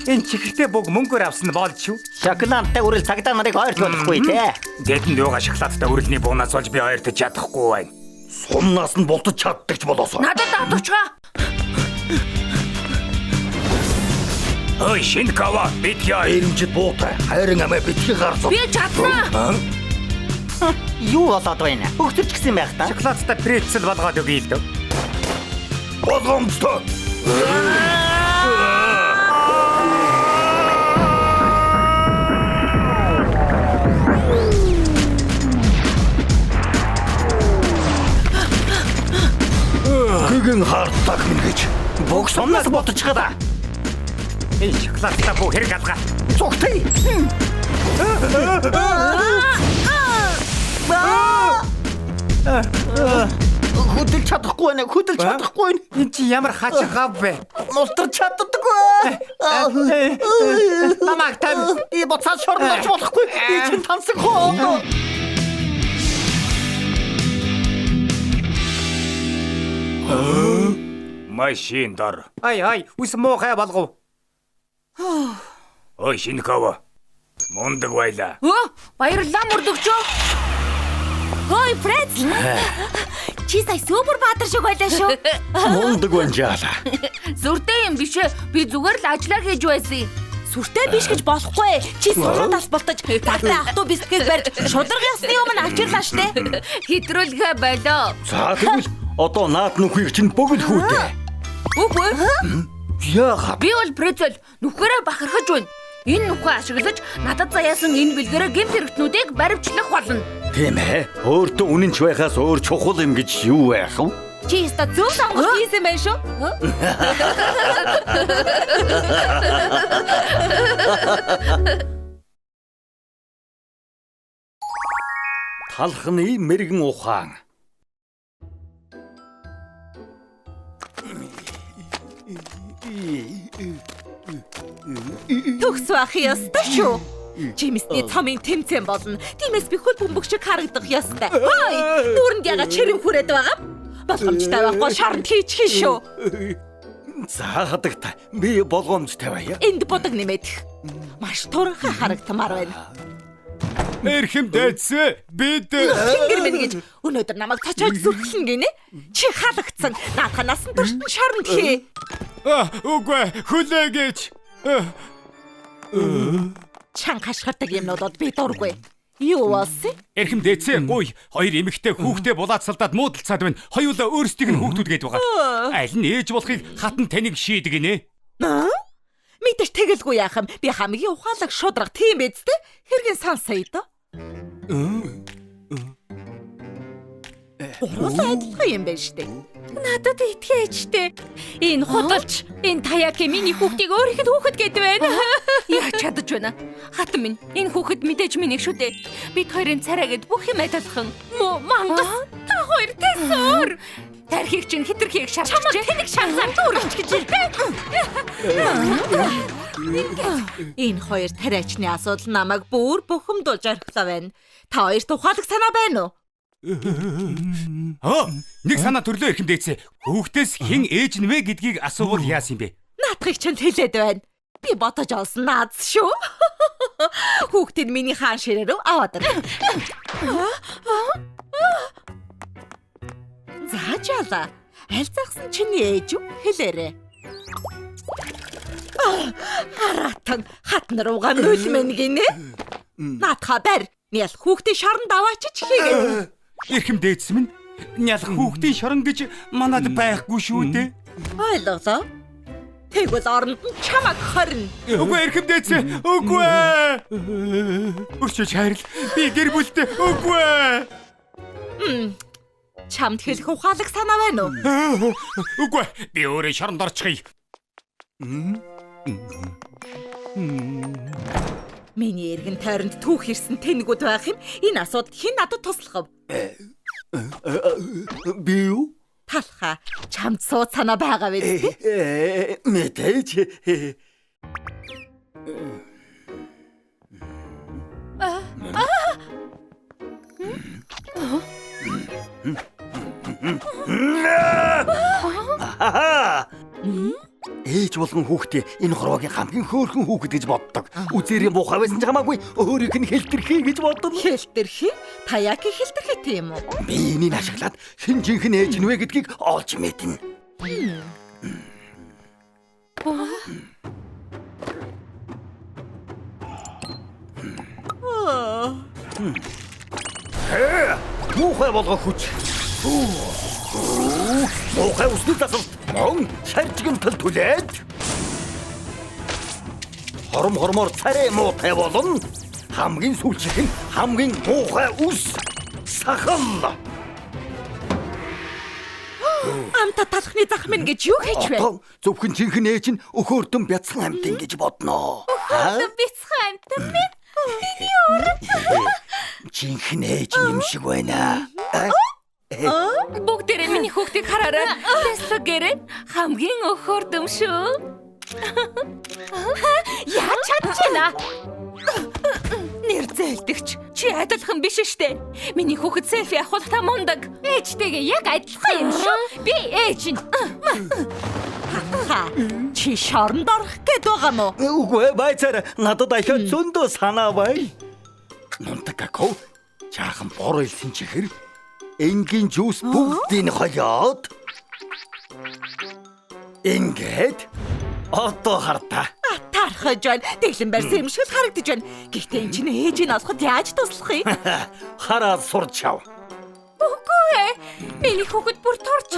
D: Энэ чихртэй бүг мөнгөөр авсан болж шүү.
F: Шоколадтай үрэл цагдаа нарыг ойрт болохгүй те.
D: Дэдэн дууга шоколадтай үрэлний буунаас болж би ойртож чадахгүй байна.
C: Сумнаас нь болтож чаддаг ч болоосоо.
B: Надад давтуучгаа.
D: Ой, Шинкава, бит яа.
C: Эрэмжид буутай. Хайрын амиа битгий гарцуу.
B: Би чадна.
F: Юу болоод байна? Хөгтөрч гисэн байх та.
D: Шоколадтай прецел болгоод өгье л дөө.
C: Болгоомжтой. Гэгэн хартаг минь гэж.
F: Бүх сумнаас ботож чагаа.
D: Энэ шоколадтай бүх хэрэг алгаа.
C: Цогтой.
F: Хөдөлж чадахгүй байна.
D: Энэ чи ямар хачиг гав бэ?
F: Мултарч чаддаггүй.
D: Намайг тань.
F: И боцаа шорнож болохгүй. Би чинь тансаг хоо.
D: Машин дор. Ай, ус муухай болгов. Ой, Шинкава. Мундаг байла.
B: Баярлалаа мөрдөгчөө.
A: Хой прецел. Чи сая супер баатар шиг байлаа шүү.
C: Мундаг банжаала.
B: Зүртэй юм биш ээ. Би зүгээр л ажиллаа хийж байсан.
A: Сүртэй биш гэж болохгүй. Чи сургууль тас болтож цагтаа автобусыг барьж шударга ясны өмнө авчирлаа штэ.
B: Хэтрүүлгээ болоо.
C: За тэгвэл одоо наад нүхийг чинь бөглөх үү дээ.
B: Үгүй.
C: Яагаад?
B: Би бол прецел нүхээрээ бахархаж байна. Энэ нүхээ ашиглаж надад заяасан энэ бэлгэрээ гэмт хэрэгтнүүдийг баривчлах болно.
C: Тийм ээ. Өөртөө үнэнч байхаас өөр чухал юм гэж юу байх вэ?
A: Чи өстө зөв сонголт хийсэн байх шүү.
C: Талхны мэрэгэн ухаан.
A: Төгс байх ёстой шүү. Жимсний цомын тэмцээн болно. Тиймээс би хөл бөмбөг шиг харагдах ёстой. Хой! Нүрэнд ягаад чирэн хүрээд байгаа? Болгоомжтой байхгүй шарнд хийчих шүү.
C: За хадагта би болгоомжтой байя.
A: Энд бодог нэмэх. Маш туранхай харагдмаар байна.
D: Эрхэм дайцсан. Бид
A: Тэнгэр минь гэж өнөөдөр намайг цочоод зүрхлэн гинэ. Чи халагдсан. Наадха насан туршид шарнд хий.
D: үгүй хүлээгэж.
A: Чанга хашгирдаг юмнуудад би дургүй. Юу болсон?
D: Эрхэм дээдсээ гуй хоёр эмэгтэй хүүхдээ булаацалдаад муудалцаад байна. Хоёулаа өөрсдийг нь хүүхдүүд гээд байгаа. Аль нь ээж болохыг хатан таныг шийдэг гинэ.
A: Мэдээж тэгэлгүй яах юм. Би хамгийн ухаалаг шудраг тийм биз дээ. Хэрхэн сансаа доо. Адилхан юм байна штэ.
B: Надад итгэжтэй. Энэ худалч, энэ Таяки миний хүүхдийг өөрийнх нь хүүхэд гэдэг байна. Яаж чадаж байна? Хатан минь, энэ хүүхэд мэдээж миний шүү дээ. Бид хоёрын царайгэд бүх юм адилхан. Мангас, та хоёр тэсүр. Тархийг чинь хитрхийг шарч. Чамд тэнэг шанзаар дүүрч гэж хэлдэг.
A: Энэ хоёр тариачны асуудал намайг бүр бухимдуулж орхилоо байна. Та хоёрт ухаалаг санаа байна уу?
D: Нэг санаа төрлөө эрхэм дээдсээ. Хүүхдээс хэн ээж нь вэ гэдгийг асуувал яасан юм бэ?
A: Наадахыг чинь хэлээд байна. Би ботож олсон наац шүү. Хүүхдийн миний хаан ширээ рүү аваад ир. Заажаала. Аль загсан чиний ээж үү? Хэлээрээ. Харатан хатан руугаа нүлмэн гинэ. Наатха бар. Нял хүүхдийн шоронд аваачиж хийгээд.
D: Эрхэм дээдс минь нялх хүүхдийн шорон гэж манад байхгүй шүү дээ.
A: Ойлголоо. Тэгвэл оронд нь чамаг хорно.
D: Үгүй эрхэм дээдсээ. Үгүй. Өчөж хайрл. Би гэр бүлтэй. Үгүй.
A: Чамд хэлэх ухаалаг санаа байна уу?
D: Үгүй. Би өөрөө шоронд орчихъя.
A: Миний эргэн тойронд түүх ирсэн тэнгүүд байх юм. Энэ асуудал хэн надад туслах вэ?
E: Би юу?
A: Талха. Чамд сууд санаа байгаа биз дээ?
E: Мэдээж. Ээж болгон хүүхдээ энэ хорвогийн хамгийн хөөрхөн хүүхэд гэж боддог. Үзээрийн муухай байсан ч хамаагүй өөрийнх нь хэлтэрхий гэж боддог.
A: Хэлтэрхий? Таяки хэлтэрхий тийм үү?
E: Би энийг ашиглаад хэн жинхэнэ ээж нь вэ гэдгийг олж мэднэ. Муухай болгох хүч. Муухай усны засалт мөн шаржигэн тал түлээд хормоор царай муутай болон хамгийн сүүлчийнх нь хамгийн муухай ус сахал.
A: Амта талхны захмын гэж юу хийж вэ?
E: Зөвхөн жинхэнэ ээж нь өхөөрдөн бяцхан амьтан гэж бодноо.
B: Бяцхан амтан минь.
E: Жинхэнэ ээж юм шиг байна.
B: Бүгдээрээ миний хүүхдийг хараарай. Тэсгэрэн хамгийн өхөрдөм шүү. Яаж чадчихна? Нэр зээлдэгч. Чи адилхан биш штэ. Миний хүүхэд селфи авах та мундаг. Ээжтэйгээ яг адилхан юм шүү. Би ээж нь.
A: Чи шоронд орох гээд байгаа мó?
E: Үгүй байцаар надад ахиад зөндөө санаа бай. Нунтаг какао жаахан бор илсэн чихэр энгийн жуус бүгдийг хоёод ингээд одоо хартаа.
A: Тархаж байна. Тэглэн барьсан юм шиг харагдаж байна. Гэхдээ энэ чинь ээж нь олоход яаж туслах юм?
E: Хараад сурчав.
B: Үгүй. Миний хүүхэд бүр торчж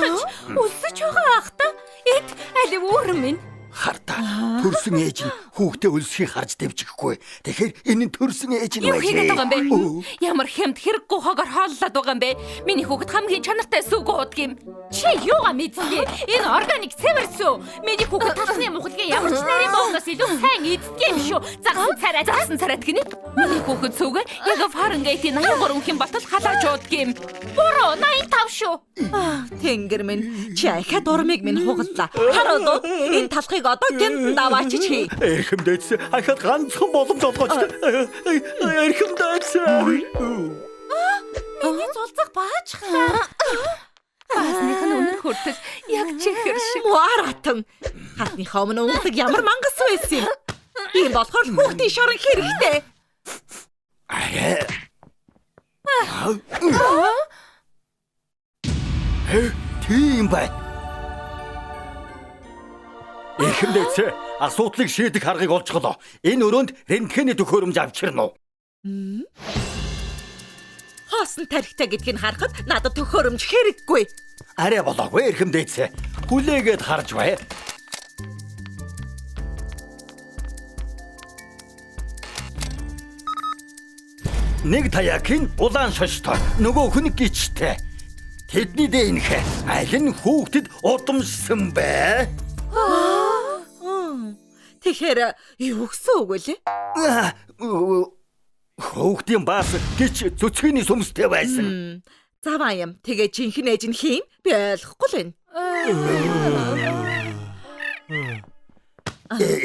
B: өсөж байгаа ах та. Эд алив өөрөн минь.
E: Хартаа. Төрсөн ээж нь хүүхдээ өлсөхийг харж дэвжихгүй. Тэгэхээр энэ нь төрсөн ээж нь
B: Юу хийгээд байгаа юм бэ?
E: Өө.
B: Ямар хэмт хэрэггүй хогоор хооллоод байгаа юм бэ? Миний хүүхэд хамгийн чанартай сүүг уудаг юм. Чи юугаа мэдсгээ? Энэ органик севэрсүү. Миний хүүхэд талхны мухалгийн ямар ч нарийн боогоос илүү сайн иддэг юм шүү. Загсан царай гинэ. Миний хүүхэд сүүгээр яг Фаренгейтийн 83 хэм батал халааж уудаг юм. Буруу 85 шүү.
A: Тэнгэр минь чи ахад урмыг минь хугаллаа. Хараад энэ талхыг одоо гэмтэн даваачиж хий.
E: Эрхэм дээдс ахад ганцхан боломж олгооч. Эрхэм дээдс.
B: Миний зулцах баачхаа. Баасных нь өнөр хүртэл яг чихэр шиг.
A: Муаратан. Хатныхаа өмнө уудаг ямар мангас байсан юм. Тийм болохоор хүүхдийн шорон хэрэгтэй.
E: Тийм бай. Эрхэм дээдс асуудлыг шийдэх аргыг олж голоо. Энэ өрөөнд рентгений төхөөрөмж авчирна уу?
A: Хоосон тарихтай гэдгийг харахад надад төхөөрөмж хэрэггүй.
E: Арай болоогүй эрхэм дээдсэ. Хүлээгээд харж бай. Нэг таякын улаан шоштой, нөгөө хүн гिचтэй. Тэдний дээнх аль нь хүүхдэд удамшсан бэ?
A: Тэгэхээр юу гэсэн үг вэ?
E: Хүүхдийн баас гिच зүцгийний сүмстэй байсан.
A: Заваа юм. Тэгээ жинхэнэ ээж нь хийм? Би ойлгохгүй л байна.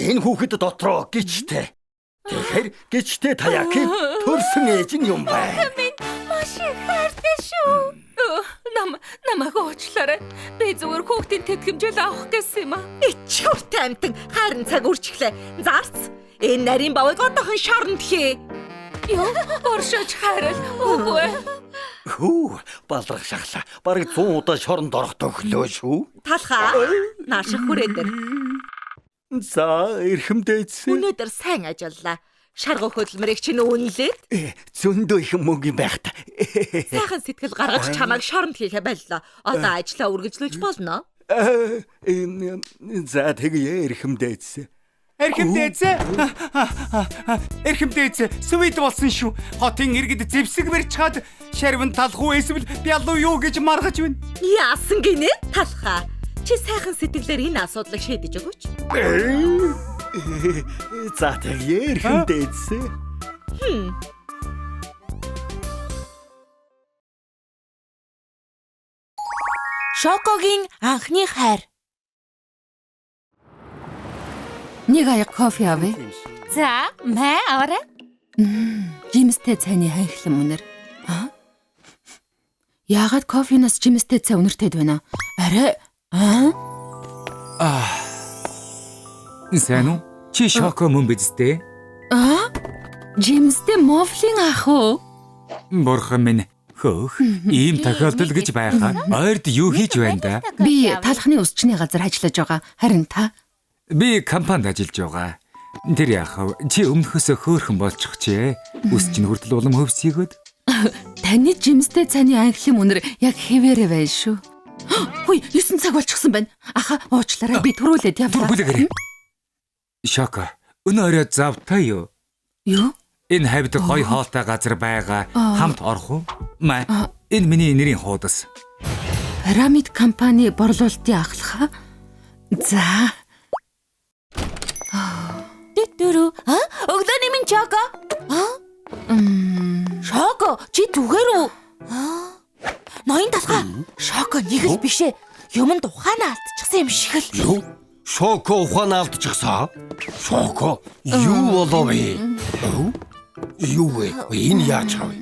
E: Энэ хүүхэд дотроо гिचтэй. Тэгэхээр гिचтэй таякын төрсөн ээж нь юм бай.
B: Маш их хайртай шүү. Намайг уучлаарай. Би зүгээр хүүхдийн тэтгэмжэл авах гэсэн юм аа.
A: Ичхүртэй амтан хайрын цаг үржиглээ. Зарц. Энэ нарийн бавыг одоохон шоронд хий.
B: Юу? Оршиж хайрал. Үгүй.
E: Хүү, балрах шахлаа. Бараг 100 удаа шоронд орох төглөө шүү.
A: Талхаа. Наашиг хүрээдэр.
E: За, эрхэм дээдсэ.
A: Өнөөдөр сайн ажиллаа. Шаргуу хөдөлмөрийг чинь үнэлээд
E: Зөндөө их мөнгө юм байх та.
A: сайхан сэтгэл гаргаж чамайг шоронд хийхэ байлаа. Одоо ажлаа үргэлжлүүлж болно.
E: За тэгье эрхэм дээдсэ.
D: Эрхэм дээдсэ, свид болсон шүү. Хотын иргэд зэвсэг барьж чад шарвин талхуу эсвэл бялуу юу гэж маргаж байна.
A: Яасан гинэ? Талхаа. Чи сайхан сэтгэлээр энэ асуудлыг шийдэж өгөөч.
E: За тэгье эрхэм дээдсэ.
A: Шокогийн анхны хайр.
G: Нэг аяг кофе авъя.
B: За, мэ аваарай.
G: Жимстэй цайны хайхлан үнэр. Яагаад кофенаас жимстэй цай үнэртэйд байна? Арай
D: Сайн уу? Чи шоко мөн биз дээ?
G: жимстэй мофлин ах уу?
D: Бурхан минь. Хөөх, ийм тохиолдол гэж байхаа. Ойрд юу хийж байна да?
G: Би талхны өсчний газар ажиллаж байгаа. Харин та?
D: Би компанид ажиллаж байгаа. Тэр яах вэ? Чи өмнөхөөсөө хөөхөн болчих чээ. Үс чинь хүртэл улам хөвсгийгөөд.
G: Таны жимстэй цайны анхлын үнэр яг хэвээрээ байна шүү. Хүй, 9 цаг болчихсон байна. Аха, уучлаарай. Би төрүүлээд явлаа.
D: Түргүүлэгээрэй. Шоко, өнөө орой завтай юу?
G: Юу?
D: Энэ хавьд гой хоолтой газар байгаа. Хамт орох уу? Маа, энэ миний нэрийн хуудас.
G: Пирамид компани борлуулалтын ахлах. За.
A: Дөрөв. Өглөөний минь Шоко. Шоко, чи зүгээр үү? Ноён талхаа. Шоко нэг л биш ээ. Юмд ухаанаа алдчихсан юм шиг л.
E: Юу? Шоко ухаанаа алдчихсан. Шоко юу болов вэ? Юу вэ? Энэ яаж хав?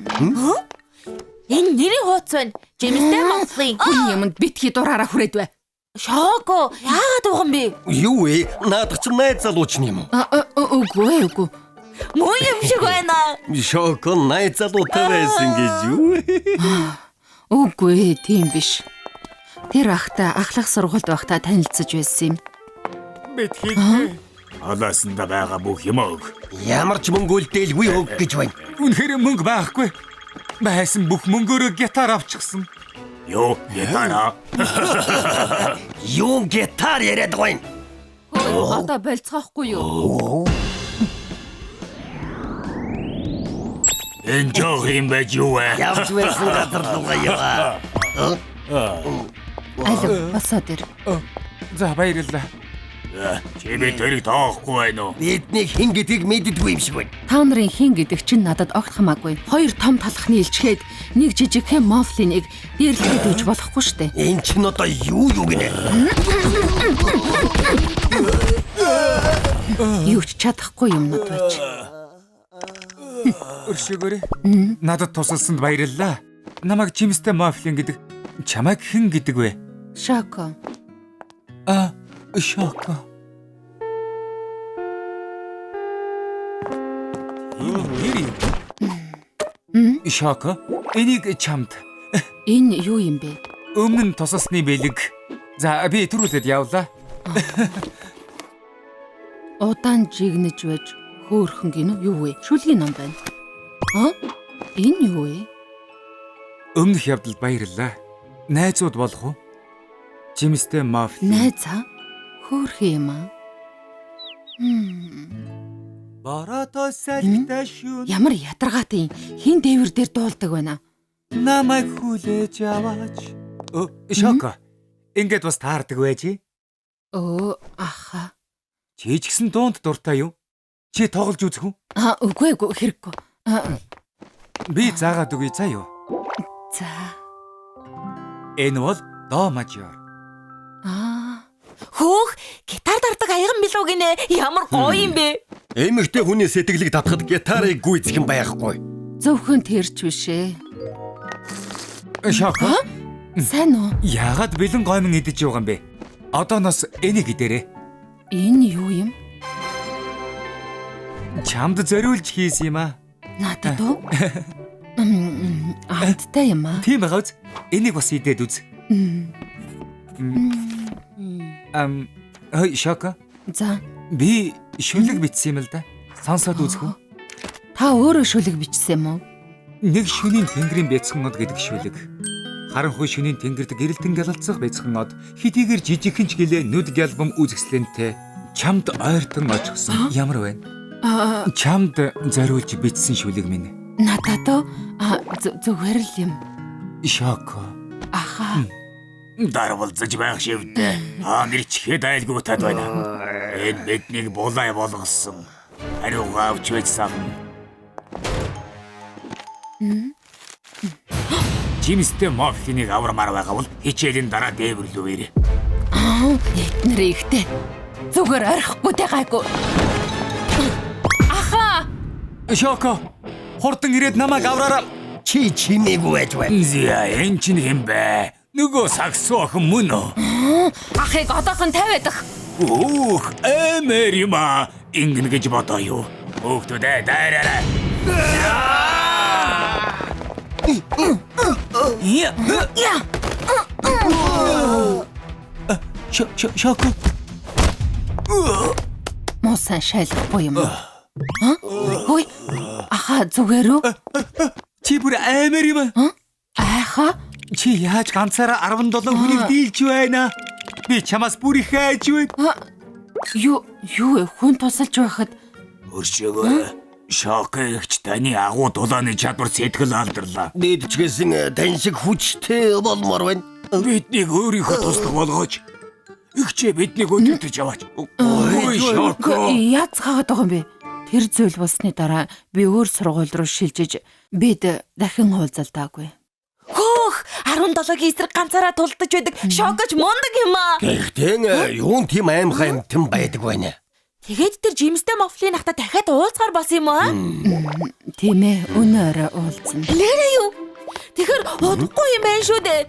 A: Энэ нэрийн хууц байна. Жимстэй Монголын.
G: Энэ юмд битгий дураараа хүрээд бай.
A: Шоко, яагаад уган бэ?
E: Юу вэ? Наадах чинь найз залууч юм уу?
G: Үгүй.
A: Муу юм шиг байна.
E: Шоко найз залуутай байсан гэж юу?
G: Үгүй, тийм биш. Тэр ахта ахлах сургуульд байхдаа танилцж байсан юм.
D: Битгий. Алаасанда байгаа бүх юм өг.
E: Ямар ч мөнгө үлдээлгүй өг гэж байна.
D: Үнэхээр мөнгө байхгүй. Байсан бүх мөнгөөрөө гитар авчихсан. Юу, гитара?
E: Юу гитар яриад байна?
G: Одоо болцоохгүй юу?
D: Энэ жоох юм байж юу вэ?
E: Явж байсан газар руугаа яваа.
G: Алив, босоод ир.
D: За баярлалаа. Чи би тэрийг тоохгүй байна уу?
E: Бидний хэн гэдгийг мэддэггүй юм шиг байна.
G: Та нарын хин гэдэг чинь надад огт хамаагүй. Хоёр том талхны илчгээд нэг жижигхэн мофлиныг дээрлэхэд үж болохгүй штэ.
E: Энд чинь одоо юу гинэ?
G: Юу ч чадахгүй юмнууд байж.
D: Өршөөгөөрэй. Надад тусалсанд баярлалаа. Намайг жимстэй мофлин гэдэг. Чамайг хэн гэдэг вэ?
G: Шоко.
D: Шоко. Шоко, энийг чамд.
G: Энэ юу юм бэ?
D: Өмнө нь тусалсны бэлэг. За би түрүүлээд явлаа.
G: Удаан жигнэж байж хөөхөн гинөө юу вэ? Шүлгийн ном байна. Энэ юу вэ?
D: Өмнөх явдалд баярлалаа. Найзууд болох уу? Жимстэй Мафли.
G: Найз аа? Хөөрхөн юм аа.
D: Борото салхитай шүү.
G: Ямар ядаргаатай хин дээвэр дээр дуулдаг байна.
D: Намайг хүлээж аваач. Шоко. Ингээд бас таардаг байж.
G: Аха.
D: Чи ч гэсэн дуунд дуртай юу? Чи тоглож үзэх үү?
G: Үгүй хэрэггүй.
D: Би заагаад үгүй заа юу?
G: За.
D: Энэ бол до мажор.
A: Хөөх, гитар дардаг аяган билүү гинэ. Ямар гоё юм бэ?
E: Эмэгтэй хүний сэтгэлийг татхад гитарыг гүйцэх юм байхгүй.
G: Зөвхөн тэрч биш ээ.
D: Шоко.
G: Сайн уу?
D: Яагаад бэлэн гомн идэж байгаа юм бэ? Одооноос энийг идээрэй.
G: Энэ юу юм?
D: Чамд зориулж хийсэн юм аа.
G: Надад уу? Амттай юм аа.
D: Тийм байгаа үз. Энийг бас идээд үз. Шоко.
G: За.
D: Би шүлэг бичсэн юм л да. Сонсоод үзэх үү?
G: Та өөрөө шүлэг бичсэн юм уу?
D: Нэг шөнийн тэнгэрийн бяцхан од гэдэг шүлэг. Харанхуй шөнийн тэнгэрд гэрэлтэн галалцах бяцхан од хэдийгээр жижигхэн ч гэлээ нүд гялбам үзэсгэлэнтэй чамд ойртон очихсан. Ямар байна? Чамд зориулж бичсэн шүлэг минь.
G: Надад уу? Зүгээр л юм.
D: Шоко.
G: Аха.
C: Дарвалзаж байх шивдэ. Нэр чихэд айлгуутад байна. Энэ биднийг булай болгосон. Хариугаа авч байцсан. Жимстэй Мафлинийг аврамаар байгаа бол хичээлийн дараа дээвэрлүүрээ.
G: Эднэр ихтэй. Зүгээр орхихгүй тэ гайгүй. Аха.
D: Шоко. Хурдан ирээд намайг авраарай.
E: Чи чимээгүй байж байна.
C: Зя энэ чинь юм бэ? Нөгөө саксо охин мөн үү?
G: Ахыг одоохон тавиадах.
C: Ух, эмэр юм аа. Ингэн гэж бодоо юу? Хүүхдүүд дайраарай.
D: Шоко.
G: Муусан шайлахгүй юм уу? Хөөе. Аха зүгээр үү?
D: Чи бүр аймаар юм аа.
G: Аха.
D: Чи яаж ганцаараа 17 хүнийг дийлж байна? Би чамаас бүр их айж байна.
G: Юу хүн тусалж байхад
C: Өршөөгөө. Шоко ихч таны агуу дулааны чадвар сэтгэл алдарлаа.
E: Бид ч гэсэн тань шиг хүчтэй болмоор байна.
C: Биднийг өөрийнхөө туслах болгооч. Ихчээ биднийг өдөртөж яваач. Ой Шоко.
G: яаж хаагаад байгаа юм бэ? Тэр зүйл болсны дараа би өөр сургууль руу шилжиж бид дахин уулзалтаагүй.
A: Хөөх, 17-гийн эсрэг ганцаараа тулдаж байдаг. Шокоч мундаг юм аа.
E: Гэхдээ юун тийм аимхай юмтан байдаг байна.
A: Тэгээд тэр Жимстэй Мафлийн ахта дахиад уулзгаар болсон юм аа.
G: Тийм ээ, өнөөрөө уулзсан.
A: Лэрэ юу? Тэгэхэр удахгүй юм байна шүү дээ.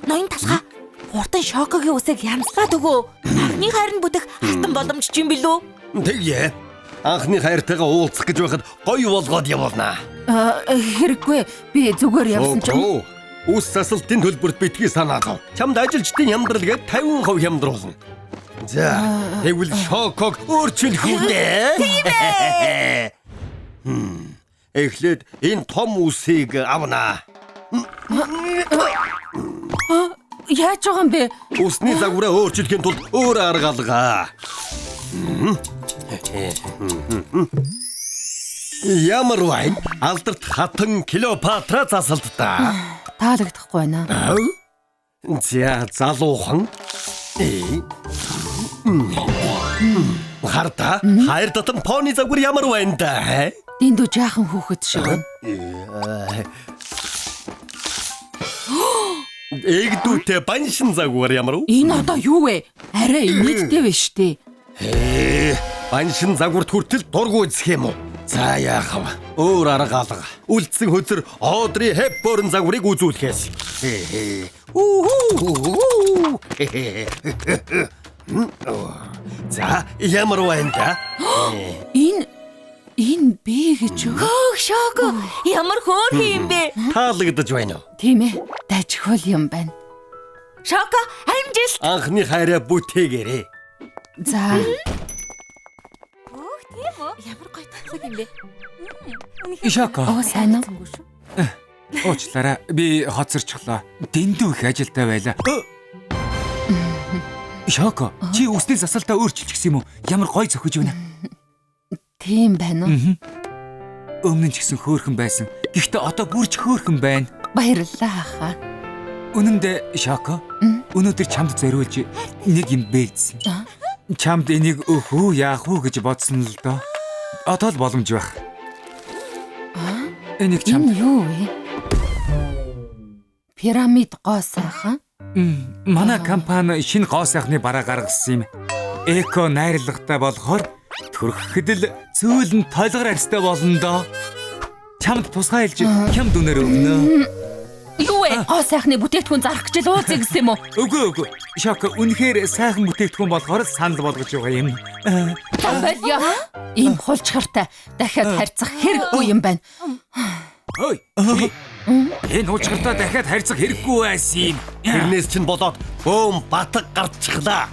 A: Ноён талхаа. Хурдан Шокогийн үсэг янзлаад өгөө. Анхны хайр нь бүтэх алтан боломж юм билүү?
E: Тэгье. Анхны хайртайгаа уулзах гэж байхад гоё болгоод явуулнаа.
G: Хэрэггүй. Би зүгээр явсан чинь.
E: Үс засалтын төлбөрт битгий санаалав. Чамд ажилчдын хямдрал гээд 50% хямдруулна. За, тэгвэл Шоког өөрчлөх үү дээ. Эхлээд энэ том үсийг авнаа.
G: Яаж байгаа юм бэ?
E: Усны загвараа өөрчлөхийн тулд өөр арга алгаа. Ямар вайн? Алдарт хатан Клеопатра засалтаа.
G: Таалагдахгүй байна.
E: За, залуухан. Харта, хайр татан пони загвар ямар байна да?
G: Дэндүү жаахан хүүхэд шиг байна.
E: Эгдүүтэй баншин загвар ямар уу?
G: Энэ одоо юу вэ? Арай инээдтэй биш үү?
E: Баншин загварт хүртэл дургу үзэх юм уу? За яахав. Өөр арга алга. Үлдсэн хөзөр Одри Хепборн загварыг үзүүлэхээс. За, ямар байна да?
G: Энэ би гэж юу?
A: Хөөх, Шоко. Ямар хөөрхөн юм бэ?
E: Таалагдаж байна уу?
G: Тийм ээ. Дажихол юм байна.
A: Шоко, амжилт.
E: Анхны хайраа бүтээгээрээ.
G: За.
A: Ямар гоё татлаг юм бэ?
D: Шоко.
G: Оо сайн уу?
D: Уучлаарай. Би хоцорчлоо. Дэндүү их ажилтай байлаа. Шоко, чи үсний засалтаа өөрчилчихсэн юм уу? Ямар гой зөхөж байна.
G: Тийм байна уу?
D: Өмнө нь ч гэсэн хөөрхөн байсан. Гэхдээ одоо бүрч хөөрхөн байна.
G: Баярлалаа аха.
D: Үнэн дээр Шоко, өнөөдөр чамд зориулж нэг юм бэлдсэн. Чамд энийг өхөө яах вэ гэж бодсон л доо. Одоо л боломж байх. Энийг чамд
G: Энэ юу вэ? Пирамид гоо сайхан.
D: манай компани шинэ гоо сайхны бараа гаргасан юм. Эко найрлагатай болохоор төрөхөд л зөөлөн толгор арьстай болно доо. Чамд тусгай хэлж хямд үнээр өгнө.
G: Юу вэ? Гоо сайхны бүтээгдэхүүн зарах гэж л уулзъя гэсэн юм уу?
D: Үгүй. Шоко, үнэхээр сайхан бүтээгдэхүүн болохоор санал болгож байгаа юм.
G: Болё. Ийм хулчгартай дахиад харьцах хэрэггүй юм байна.
D: Ой. Энэ уучгартаа дахиад харьцах хэрэггүй байсан юм.
E: Тэрнээс чинь болоод бөөм батг гарчихлаа.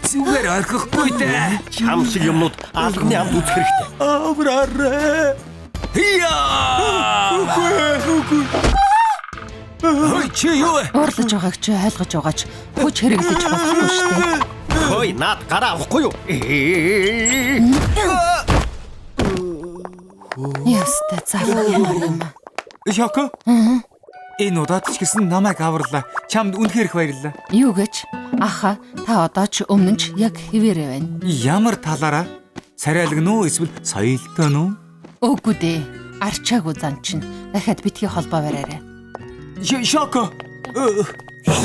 D: Зүгээр орхихгүй дээ.
E: Чам шиг юмнууд алганы амд үзэх хэрэгтэй.
C: Авраарэ.
D: Үгүй. Ой, чи юу вэ?
G: Уурлаж байгааг чи ойлгож байгаач хүч хэрэглэж болохгүй шүү дээ.
E: Хөөе, наад гараа авахгүй юу?
G: Яста залуу юм.
D: Шоко. Энэ удаад ч гэсэн намайг аварлаа. Чамд үнэхээр их баярлалаа.
G: Юу гэж? Аха, та одоо ч өмнө нь ч яг хэвээрээ байна.
D: Ямар талаараа? Царайлгнуу эсвэл соёлтой нүү?
G: Үгүй дээ. Арчаагүй зан чинь дахиад битгий холбоо бариарай.
D: Шоко.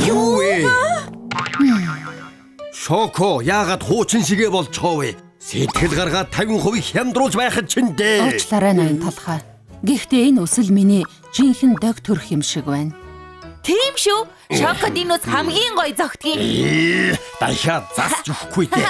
E: Юу вэ? Шоко, яагаад хуучин шигээ болчихоо вэ? Сэтгэл гаргаад 50% хямдруулж байхад чинь дээ.
G: Уучлаарай ноён толгой. Гэхдээ энэ өсөл миний жинхэнэ дог төрх юм шиг байна.
A: Тийм шүү. Шокод энэ ус хамгийн гоё зөгтгий.
E: Дахиад засч өгөхгүй дээ.